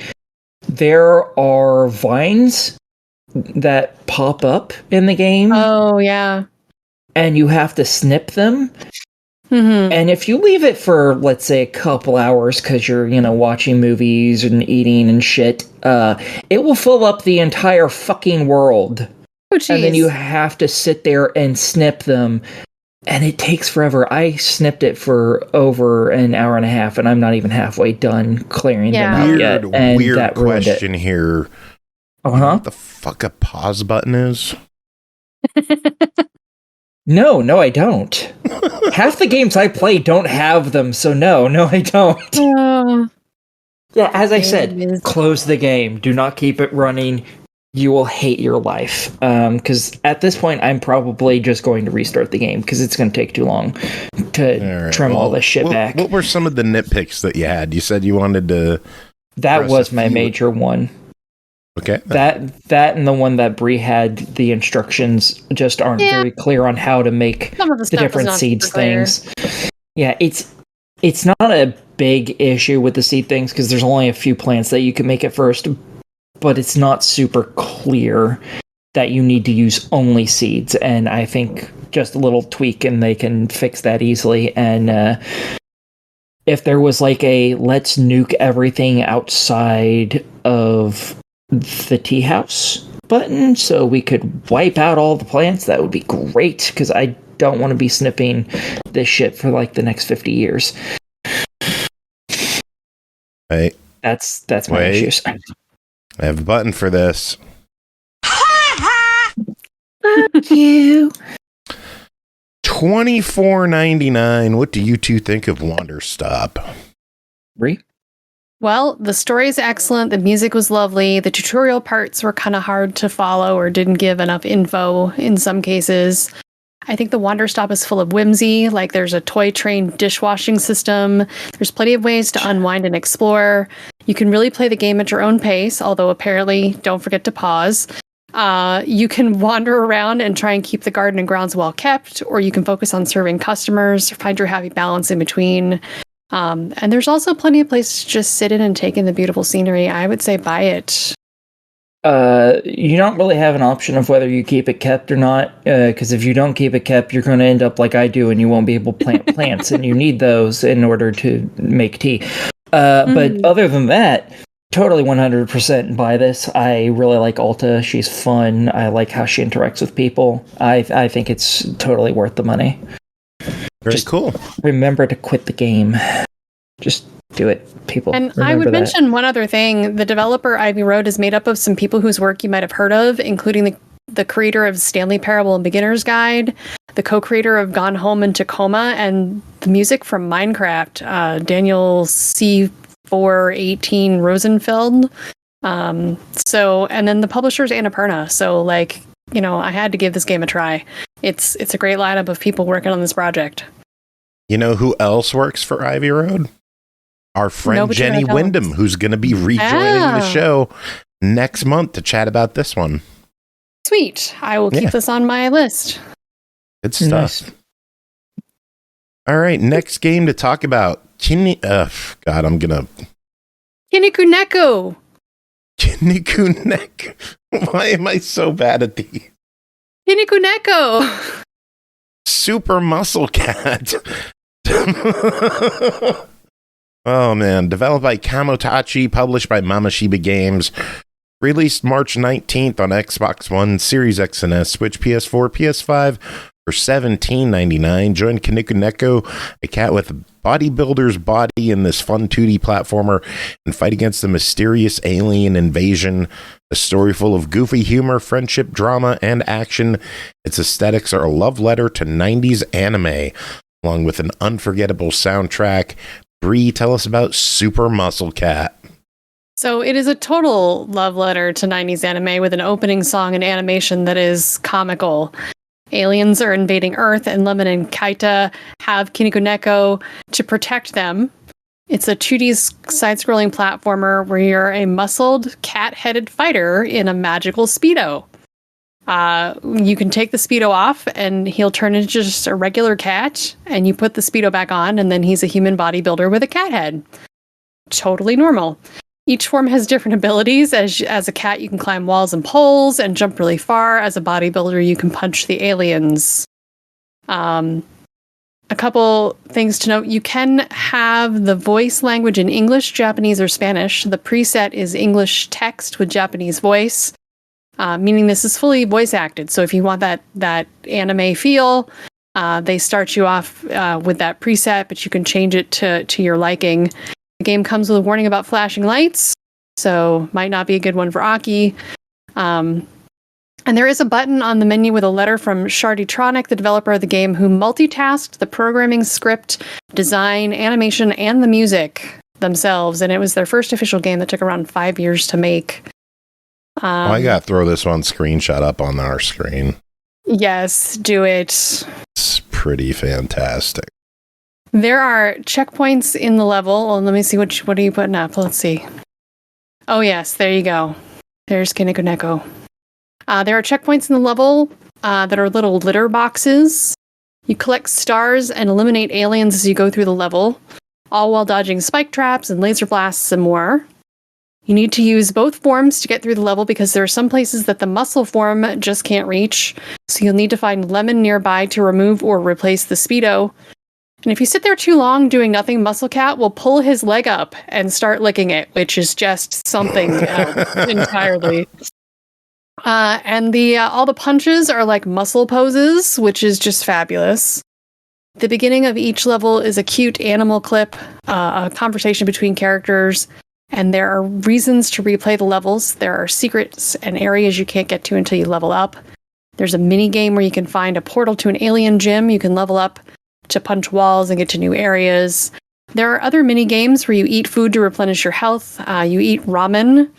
There are vines that pop up in the game. Oh, yeah. And you have to snip them. And if you leave it for, let's say, a couple hours because you're, watching movies and eating and shit, it will fill up the entire fucking world. Oh, geez. And then you have to sit there and snip them. And it takes forever. I snipped it for over an hour and a half, and I'm not even halfway done clearing them out yet. And weird question here. What the fuck a pause button is? No, I don't. Half the games I play don't have them, so no, I don't. Yeah, as I said, close the game. Do not keep it running. You will hate your life. Because at this point, I'm probably just going to restart the game, because it's going to take too long to trim all this shit back. What were some of the nitpicks that you had? You said you wanted to... That was my major one. Okay. That and the one that Bri had, the instructions just aren't very clear on how to make the different seeds things. Yeah, it's not a big issue with the seed things because there's only a few plants that you can make at first, but it's not super clear that you need to use only seeds. And I think just a little tweak and they can fix that easily. And if there was like a let's nuke everything outside of the tea house button so we could wipe out all the plants, that would be great, because I don't want to be snipping this shit for like the next 50 years. Right. That's my issues. I have a button for this. Fuck you. $24.99. What do you two think of Wanderstop? Bri? Well, the story is excellent. The music was lovely. The tutorial parts were kind of hard to follow or didn't give enough info in some cases. I think the Wanderstop is full of whimsy. Like there's a toy train dishwashing system. There's plenty of ways to unwind and explore. You can really play the game at your own pace, although apparently don't forget to pause. You can wander around and try and keep the garden and grounds well kept, or you can focus on serving customers, find your happy balance in between. And there's also plenty of places to just sit in and take in the beautiful scenery. I would say buy it. You don't really have an option of whether you keep it kept or not, because if you don't keep it kept, you're going to end up like I do, and you won't be able to plant plants, and you need those in order to make tea. But other than that, totally 100% buy this. I really like Alta. She's fun. I like how she interacts with people. I think it's totally worth the money. Very cool. Remember to quit the game. Just do it, people. And I would mention one other thing. The developer, Ivy Road, is made up of some people whose work you might have heard of, including the creator of Stanley Parable and Beginner's Guide, the co-creator of Gone Home and Tacoma, and the music from Minecraft, Daniel C418 Rosenfeld. And then the publisher's Annapurna. So, I had to give this game a try. It's a great lineup of people working on this project. You know who else works for Ivy Road? Our friend Jenny Wyndham, who's going to be rejoining the show next month to chat about this one. Sweet. I will keep this on my list. Good stuff. Nice. All right, next game to talk about. KinnikuNeko. KinnikuNeko. Why am I so bad at the... KinnikuNeko. Super Muscle Cat. Oh man, developed by Kamotachi, published by Mameshiba Games, released March 19th on Xbox One, Series X and S, Switch, PS4, PS5, For $17.99, join KinnikuNeko, a cat with a bodybuilder's body in this fun 2D platformer, and fight against the mysterious alien invasion. A story full of goofy humor, friendship, drama, and action. Its aesthetics are a love letter to 90s anime, along with an unforgettable soundtrack. Bri, tell us about Super Muscle Cat. So it is a total love letter to 90s anime with an opening song and animation that is comical. Aliens are invading Earth, and Lemon and Kaita have KinnikuNeko to protect them. It's a 2D side-scrolling platformer where you're a muscled, cat-headed fighter in a magical Speedo. You can take the Speedo off, and he'll turn into just a regular cat, and you put the Speedo back on, and then he's a human bodybuilder with a cat head. Totally normal. Each form has different abilities. As a cat, you can climb walls and poles and jump really far. As a bodybuilder, you can punch the aliens. A couple things to note. You can have the voice language in English, Japanese, or Spanish. The preset is English text with Japanese voice, meaning this is fully voice acted. So if you want that anime feel, they start you off with that preset, but you can change it to your liking. The game comes with a warning about flashing lights, so might not be a good one for Aki. And there is a button on the menu with a letter from Shardytronic, the developer of the game, who multitasked the programming, script, design, animation, and the music themselves. And it was their first official game that took around 5 years to make. I got to throw this one screenshot up on our screen. Yes, do it. It's pretty fantastic. There are checkpoints in the level. Well, let me see what are you putting up? Let's see. Oh yes, there you go. There's KinnikuNeko. There are checkpoints in the level that are little litter boxes. You collect stars and eliminate aliens as you go through the level, all while dodging spike traps and laser blasts and more. You need to use both forms to get through the level because there are some places that the muscle form just can't reach, so you'll need to find Lemon nearby to remove or replace the Speedo. And if you sit there too long doing nothing, Muscle Cat will pull his leg up and start licking it, which is just something else entirely. And all the punches are like muscle poses, which is just fabulous. The beginning of each level is a cute animal clip, a conversation between characters, and there are reasons to replay the levels. There are secrets and areas you can't get to until you level up. There's a mini game where you can find a portal to an alien gym. You can level up to punch walls and get to new areas. There are other mini games where you eat food to replenish your health. You eat ramen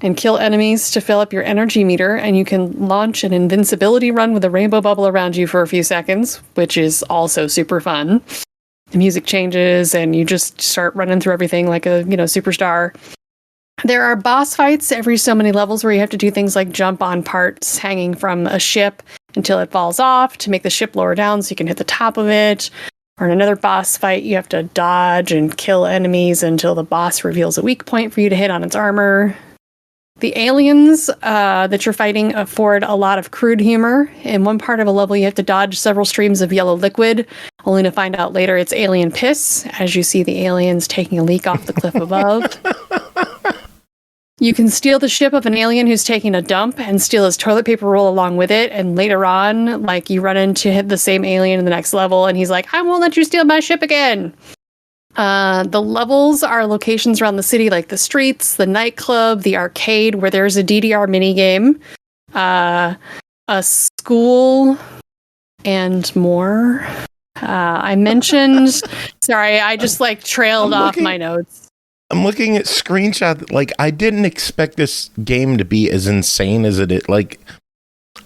and kill enemies to fill up your energy meter, and you can launch an invincibility run with a rainbow bubble around you for a few seconds, which is also super fun. The music changes, and you just start running through everything like a superstar. There are boss fights every so many levels where you have to do things like jump on parts hanging from a ship until it falls off to make the ship lower down so you can hit the top of it. Or in another boss fight, you have to dodge and kill enemies until the boss reveals a weak point for you to hit on its armor. The aliens that you're fighting afford a lot of crude humor. In one part of a level, you have to dodge several streams of yellow liquid, only to find out later it's alien piss, as you see the aliens taking a leak off the cliff above. You can steal the ship of an alien who's taking a dump and steal his toilet paper roll along with it. And later on, you run into the same alien in the next level, and he's like, I won't let you steal my ship again. The levels are locations around the city, like the streets, the nightclub, the arcade, where there's a DDR minigame, a school, and more. I mentioned... Sorry, I just trailed off my notes. I'm looking at screenshots. I didn't expect this game to be as insane as it is.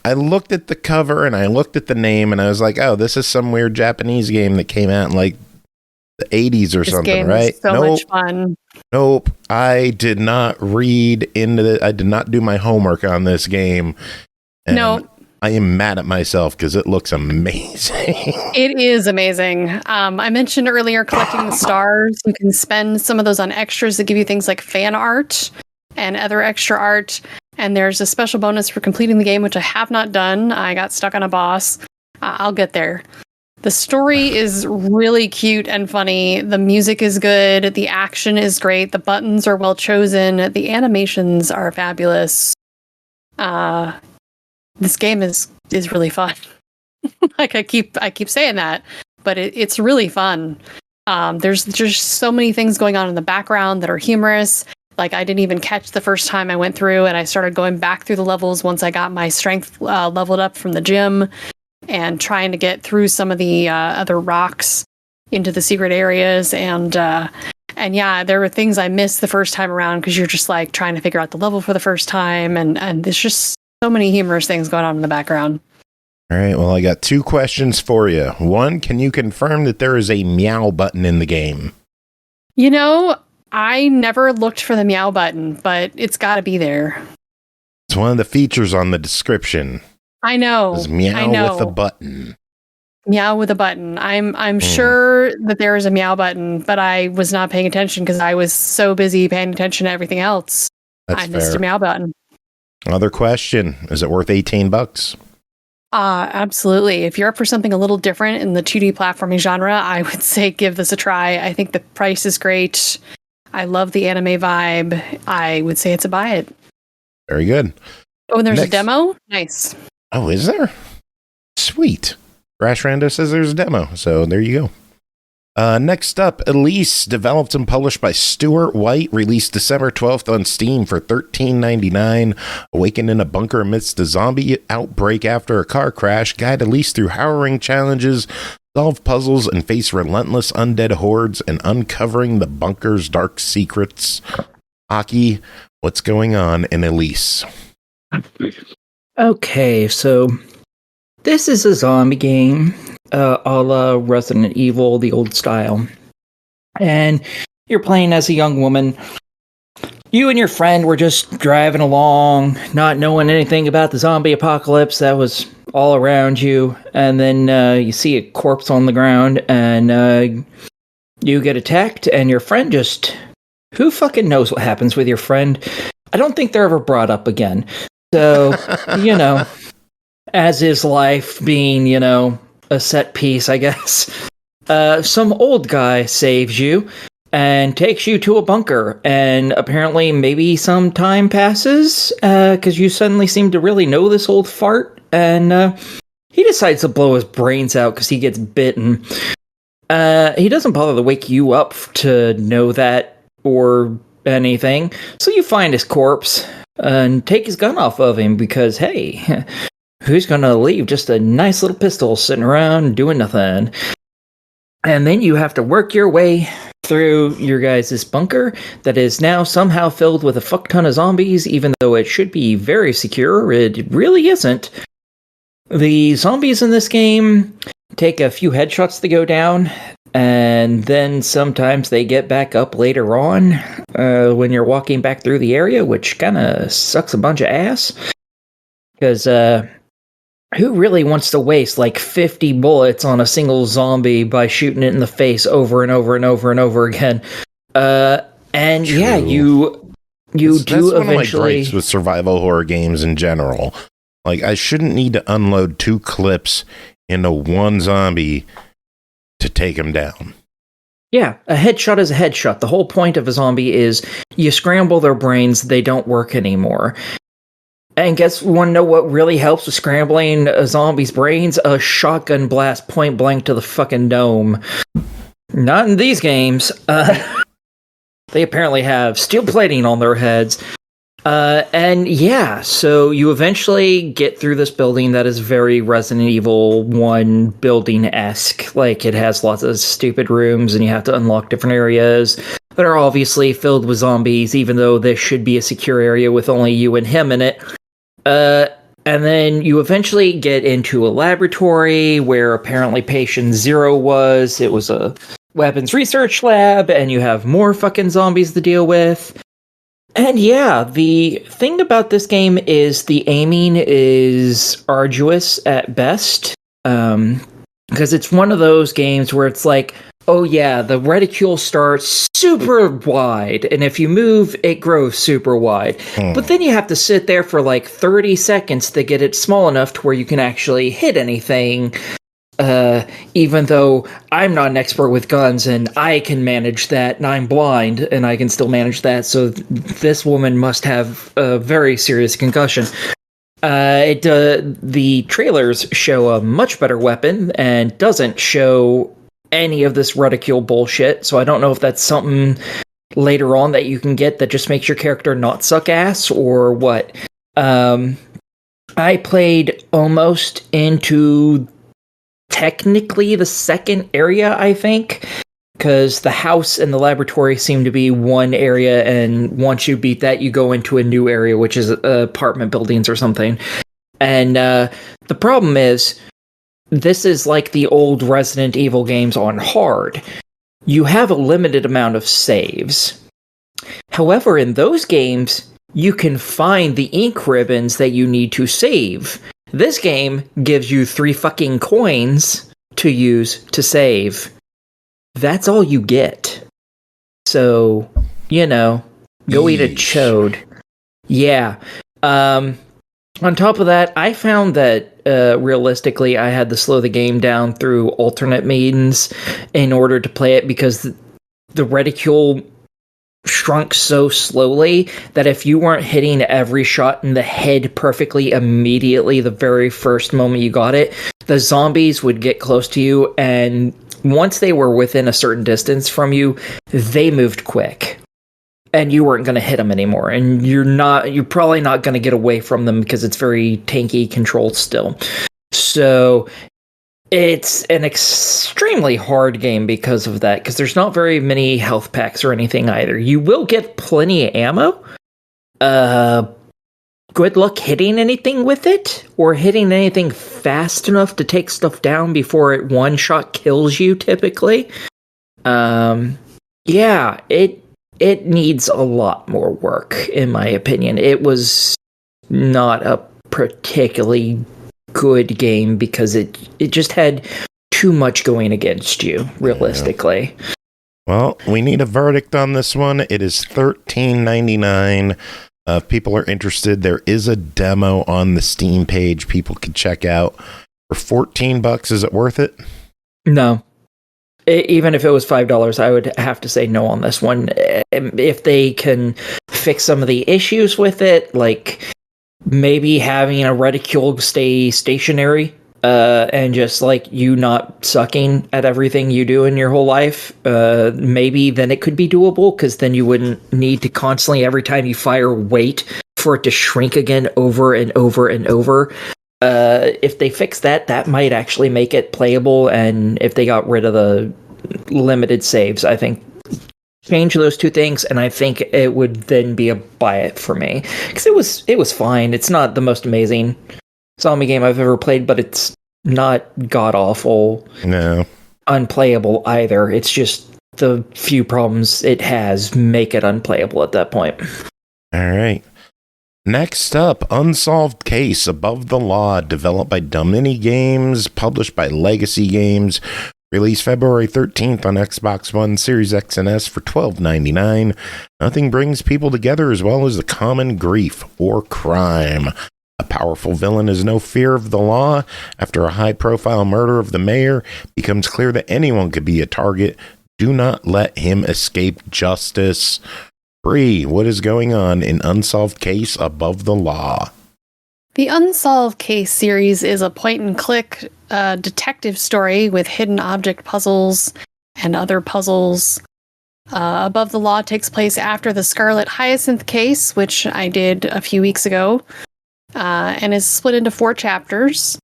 I looked at the cover and I looked at the name and I was like, oh, this is some weird Japanese game that came out in the 80s or this something, game right? Is so much fun. Nope. I did not read into it. I did not do my homework on this game. No. I am mad at myself because it looks amazing. It is amazing. I mentioned earlier collecting the stars. You can spend some of those on extras that give you things like fan art and other extra art. And there's a special bonus for completing the game, which I have not done. I got stuck on a boss. I'll get there. The story is really cute and funny. The music is good. The action is great. The buttons are well chosen. The animations are fabulous. This game is really fun. Like I keep saying that, but it's really fun. There's just so many things going on in the background that are humorous. Like I didn't even catch the first time I went through, and I started going back through the levels once I got my strength leveled up from the gym, and trying to get through some of the other rocks into the secret areas. And yeah, there were things I missed the first time around because you're just like trying to figure out the level for the first time, and there's just so many humorous things going on in the background. All right, well, I got 2 questions for you. One, can you confirm that there is a meow button in the game? You know, I never looked for the meow button, but it's got to be there. It's one of the features on the description. I know. It's meow with a button. Meow with a button. I'm sure that there is a meow button, but I was not paying attention because I was so busy paying attention to everything else. I missed a meow button. Another question. Is it worth $18? Absolutely. If you're up for something a little different in the 2D platforming genre, I would say give this a try. I think the price is great. I love the anime vibe. I would say it's a buy it. Very good. Oh, and there's a demo? Nice. Oh, is there? Sweet. Rash Rando says there's a demo, so there you go. Next up, ELISE, developed and published by Stuart White, released December 12th on Steam for $13.99. Awakened in a bunker amidst a zombie outbreak after a car crash, guide ELISE through harrowing challenges, solve puzzles, and face relentless undead hordes, and uncovering the bunker's dark secrets. Aki, what's going on in ELISE? Okay, so this is a zombie game, a la Resident Evil, the old style. And you're playing as a young woman. You and your friend were just driving along, not knowing anything about the zombie apocalypse that was all around you. And then you see a corpse on the ground, and you get attacked, and your friend just... Who fucking knows what happens with your friend? I don't think they're ever brought up again. So, you know, as is life being, you know, a set piece, I guess. Some old guy saves you and takes you to a bunker, and apparently maybe some time passes, because you suddenly seem to really know this old fart, and he decides to blow his brains out because he gets bitten. He doesn't bother to wake you up to know that or anything, so you find his corpse and take his gun off of him because, hey, who's gonna leave just a nice little pistol sitting around doing nothing? And then you have to work your way through your guys' bunker that is now somehow filled with a fuck ton of zombies, even though it should be very secure. It really isn't. The zombies in this game take a few headshots to go down, and then sometimes they get back up later on when you're walking back through the area, which kind of sucks a bunch of ass. Because who really wants to waste like 50 bullets on a single zombie by shooting it in the face over and over and over and over again? And True. Yeah, you that's do one eventually... of my gripes with survival horror games in general. Like, I shouldn't need to unload 2 clips into one zombie to take him down. Yeah, a headshot is a headshot. The whole point of a zombie is you scramble their brains, they don't work anymore. And guess you want to know what really helps with scrambling a zombie's brains? A shotgun blast point blank to the fucking dome. Not in these games. They apparently have steel plating on their heads. And yeah, so you eventually get through this building that is very Resident Evil 1 building-esque. Like, it has lots of stupid rooms, and you have to unlock different areas that are obviously filled with zombies, even though this should be a secure area with only you and him in it. And then you eventually get into a laboratory where apparently Patient Zero was. It was a weapons research lab, and you have more fucking zombies to deal with. And yeah, the thing about this game is the aiming is arduous at best. Because it's one of those games where it's like, oh yeah, the reticule starts super wide, and if you move, it grows super wide. But then you have to sit there for like 30 seconds to get it small enough to where you can actually hit anything. Even though I'm not an expert with guns, and I can manage that, and I'm blind, and I can still manage that, so this woman must have a very serious concussion. The trailers show a much better weapon and doesn't show any of this reticule bullshit, so I don't know if that's something later on that you can get that just makes your character not suck ass or what. I played almost into technically the second area, I think, because the house and the laboratory seem to be one area, and once you beat that, you go into a new area, which is apartment buildings or something. And the problem is, this is like the old Resident Evil games on hard. You have a limited amount of saves. However, in those games, you can find the ink ribbons that you need to save. This game gives you 3 fucking coins to use to save. That's all you get. So, go eat a chode. Yeah. On top of that, I found that realistically, I had to slow the game down through alternate means in order to play it because the reticule shrunk so slowly that if you weren't hitting every shot in the head perfectly immediately the very first moment you got it, the zombies would get close to you, and once they were within a certain distance from you, they moved quick. And you weren't going to hit them anymore. And you're probably not going to get away from them because it's very tanky controlled still. So it's an extremely hard game because of that, because there's not very many health packs or anything either. You will get plenty of ammo. Good luck hitting anything with it, or hitting anything fast enough to take stuff down before it one shot kills you, typically. Yeah, it needs a lot more work, in my opinion. It was not a particularly good game because it just had too much going against you, realistically. Yeah. Well, we need a verdict on this one. It is $13.99. If people are interested, there is a demo on the Steam page people can check out. For $14, is it worth it? No. Even if it was $5, I would have to say no on this one. If they can fix some of the issues with it, like maybe having a reticule stay stationary, and just like you not sucking at everything you do in your whole life, maybe then it could be doable, because then you wouldn't need to constantly, every time you fire, wait for it to shrink again over and over and over. If they fix that, that might actually make it playable, and if they got rid of the limited saves, I think change those two things, and I think it would then be a buy it for me, because it was fine. It's not the most amazing zombie game I've ever played, but it's not god awful, no, unplayable either. It's just the few problems it has make it unplayable at that point. All right. Next up, Unsolved Case, Above the Law, developed by Domini Games, published by Legacy Games, released February 13th on Xbox One, Series X and S for $12.99. Nothing brings people together as well as the common grief or crime. A powerful villain has no fear of the law. After a high-profile murder of the mayor, it becomes clear that anyone could be a target. Do not let him escape justice. Bri, what is going on in Unsolved Case, Above the Law? The Unsolved Case series is a point-and-click detective story with hidden object puzzles and other puzzles. Above the Law takes place after the Scarlet Hyacinth case, which I did a few weeks ago, and is split into 4 chapters.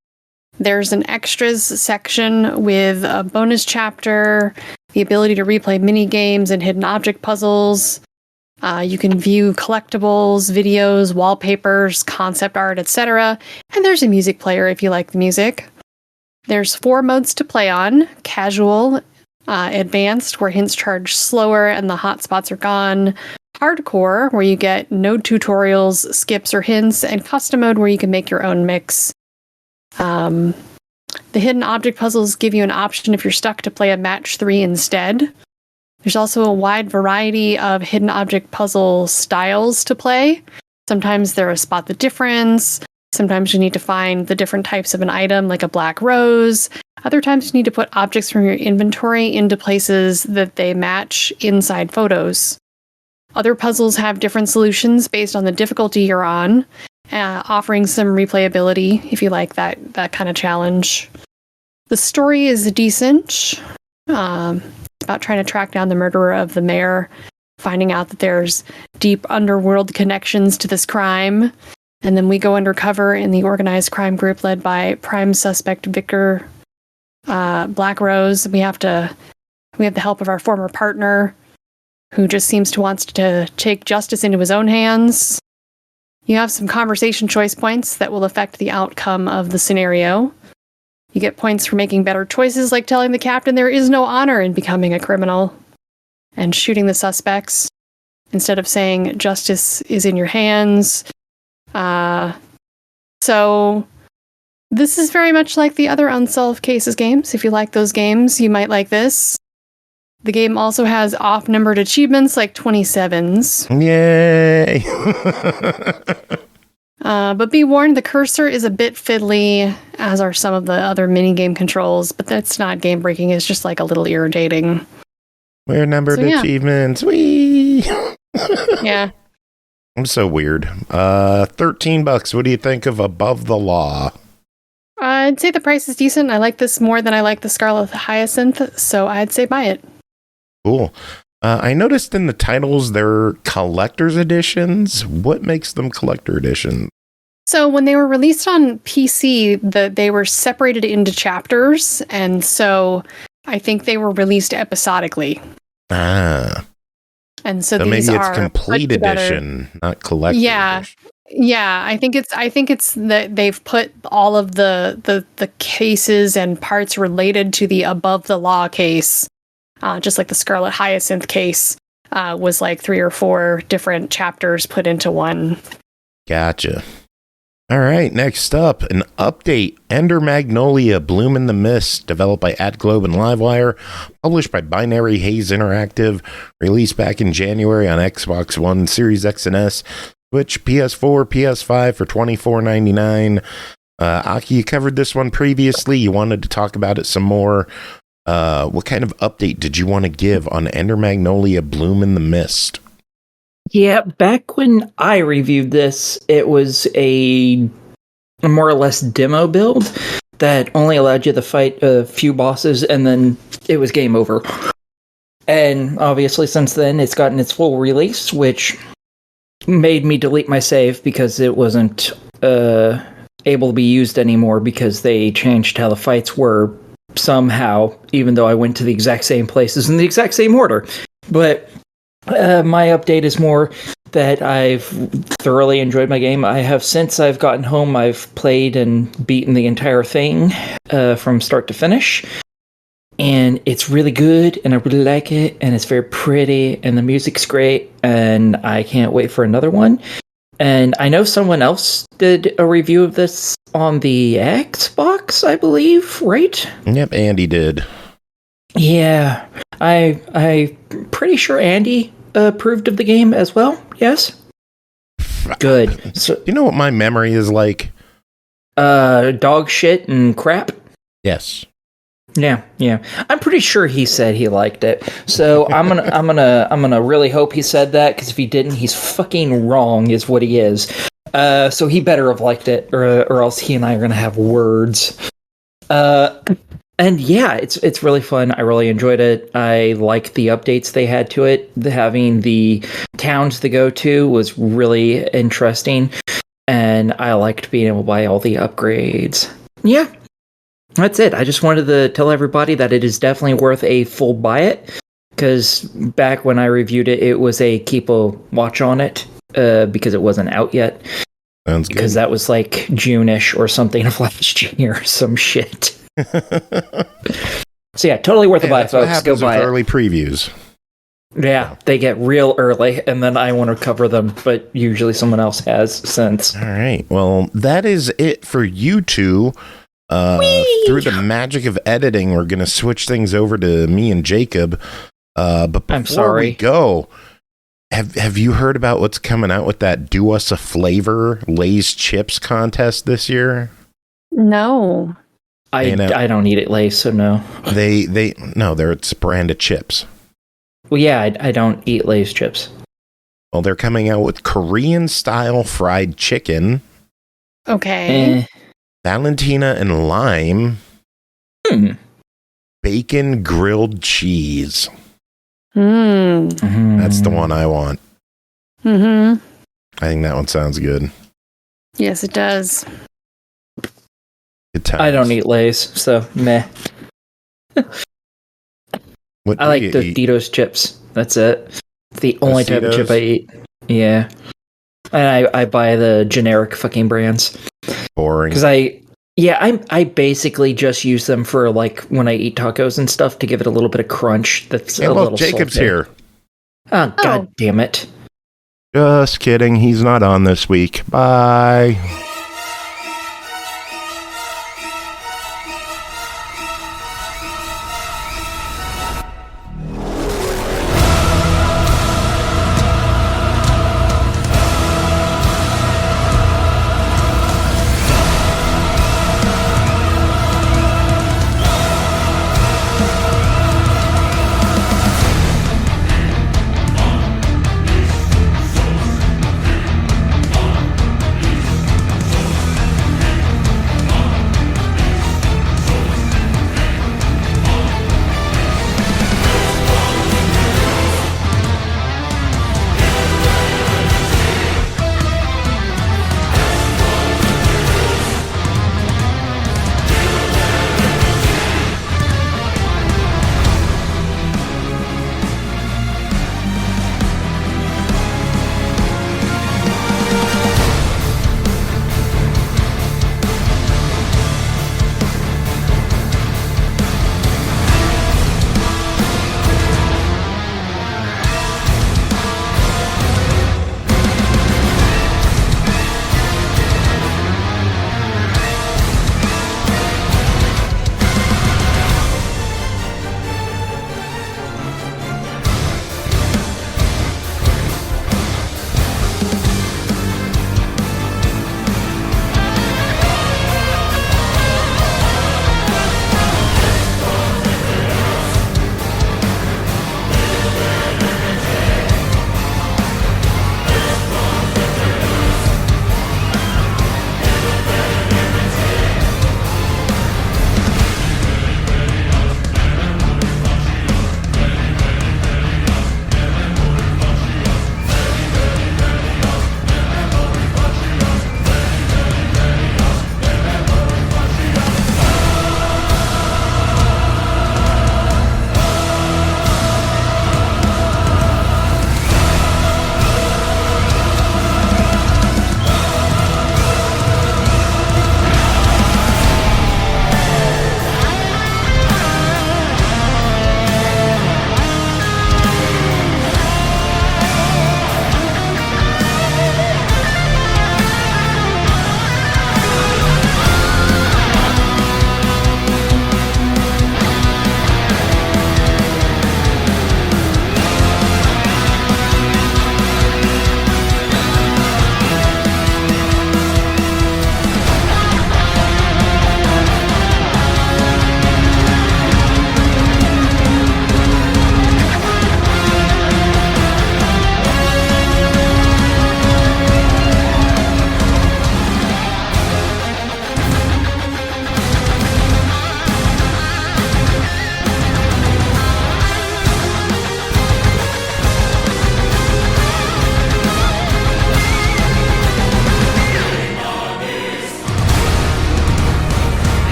There's an extras section with a bonus chapter, the ability to replay mini-games and hidden object puzzles. You can view collectibles, videos, wallpapers, concept art, etc. And there's a music player if you like the music. There's 4 modes to play on: casual, advanced, where hints charge slower and the hotspots are gone; hardcore, where you get no tutorials, skips, or hints; and custom mode, where you can make your own mix. The hidden object puzzles give you an option if you're stuck to play a match 3 instead. There's also a wide variety of hidden object puzzle styles to play. Sometimes they're a spot the difference. Sometimes you need to find the different types of an item, like a black rose. Other times you need to put objects from your inventory into places that they match inside photos. Other puzzles have different solutions based on the difficulty you're on. offering some replayability if you like that kind of challenge. The story is decent. It's about trying to track down the murderer of the mayor, finding out that there's deep underworld connections to this crime. And then we go undercover in the organized crime group led by prime suspect Vicar Blackrose. We have the help of our former partner, who just seems to want to take justice into his own hands. You have some conversation choice points that will affect the outcome of the scenario. You get points for making better choices, like telling the captain there is no honor in becoming a criminal and shooting the suspects instead of saying justice is in your hands. So this is very much like the other Unsolved Cases games. If you like those games, you might like this. The game also has off-numbered achievements like 27s. Yay! But be warned, the cursor is a bit fiddly, as are some of the other minigame controls, but that's not game-breaking. It's just like a little irritating. We're numbered achievements. Whee! Yeah. I'm so weird. $13. What do you think of Above the Law? I'd say the price is decent. I like this more than I like the Scarlet Hyacinth, so I'd say buy it. Cool. I noticed in the titles they're collector's editions. What makes them collector editions? So when they were released on PC, they were separated into chapters, and so I think they were released episodically. Ah. And so maybe these it's are complete edition, not collector edition. Yeah, I think it's that they've put all of the cases and parts related to the Above the Law case, just like the Scarlet Hyacinth case was like 3 or 4 different chapters put into one. Gotcha. All right, next up, an update. Ender Magnolia, Bloom in the Mist, developed by Adglobe and Livewire, published by Binary Haze Interactive, released back in January on Xbox One, Series X and S, Switch, PS4, PS5 for $24.99. Aki, you covered this one previously. You wanted to talk about it some more. What kind of update did you want to give on Ender Magnolia, Bloom in the Mist? Yeah, back when I reviewed this, it was a more or less demo build that only allowed you to fight a few bosses, and then it was game over. And obviously since then, it's gotten its full release, which made me delete my save because it wasn't able to be used anymore because they changed how the fights were somehow, even though I went to the exact same places in the exact same order. But my update is more that I've thoroughly enjoyed my game. Since I've gotten home, I've played and beaten the entire thing from start to finish. And it's really good, and I really like it, and it's very pretty, and the music's great, and I can't wait for another one. And I know someone else did a review of this on the Xbox, I believe, right? Yep, Andy did. Yeah, I'm pretty sure Andy approved of the game as well. Yes. Good. So, you know what my memory is like? Dog shit and crap. Yes. Yeah. I'm pretty sure he said he liked it. So I'm gonna really hope he said that, because if he didn't, he's fucking wrong, is what he is. So he better have liked it, or else he and I are gonna have words. And yeah, it's really fun. I really enjoyed it. I like the updates they had to it. Having the towns to go to was really interesting, and I liked being able to buy all the upgrades. Yeah. That's it. I just wanted to tell everybody that it is definitely worth a full buy it, because back when I reviewed it, it was a keep a watch on it, because it wasn't out yet. Sounds good. Because that was like June-ish or something of last year, some shit. So yeah, totally worth a buy, that's what folks. Go happens buy with it. early previews. Yeah, they get real early, and then I want to cover them, but usually someone else has since. All right. Well, that is it for you two. Through the magic of editing, we're going to switch things over to me and Jacob. But before we go, have you heard about what's coming out with that Do Us a Flavor Lay's Chips contest this year? No. I don't eat it Lay's, so no. It's a brand of chips. Well, yeah, I don't eat Lay's chips. Well, they're coming out with Korean style fried chicken, Okay. Valentina and lime. Bacon grilled cheese. That's the one I want. I think that one sounds good. Yes, it does. Good times. I don't eat Lay's, so meh. What I do like you the eat? Doritos chips. That's it. It's the only type of chip I eat. Yeah. And I buy the generic fucking brands. Boring. Because I basically just use them for like when I eat tacos and stuff to give it a little bit of crunch. That's Hey, a look, little Jacob's salty. here. Oh, god damn it. Just kidding. He's not on this week. Bye.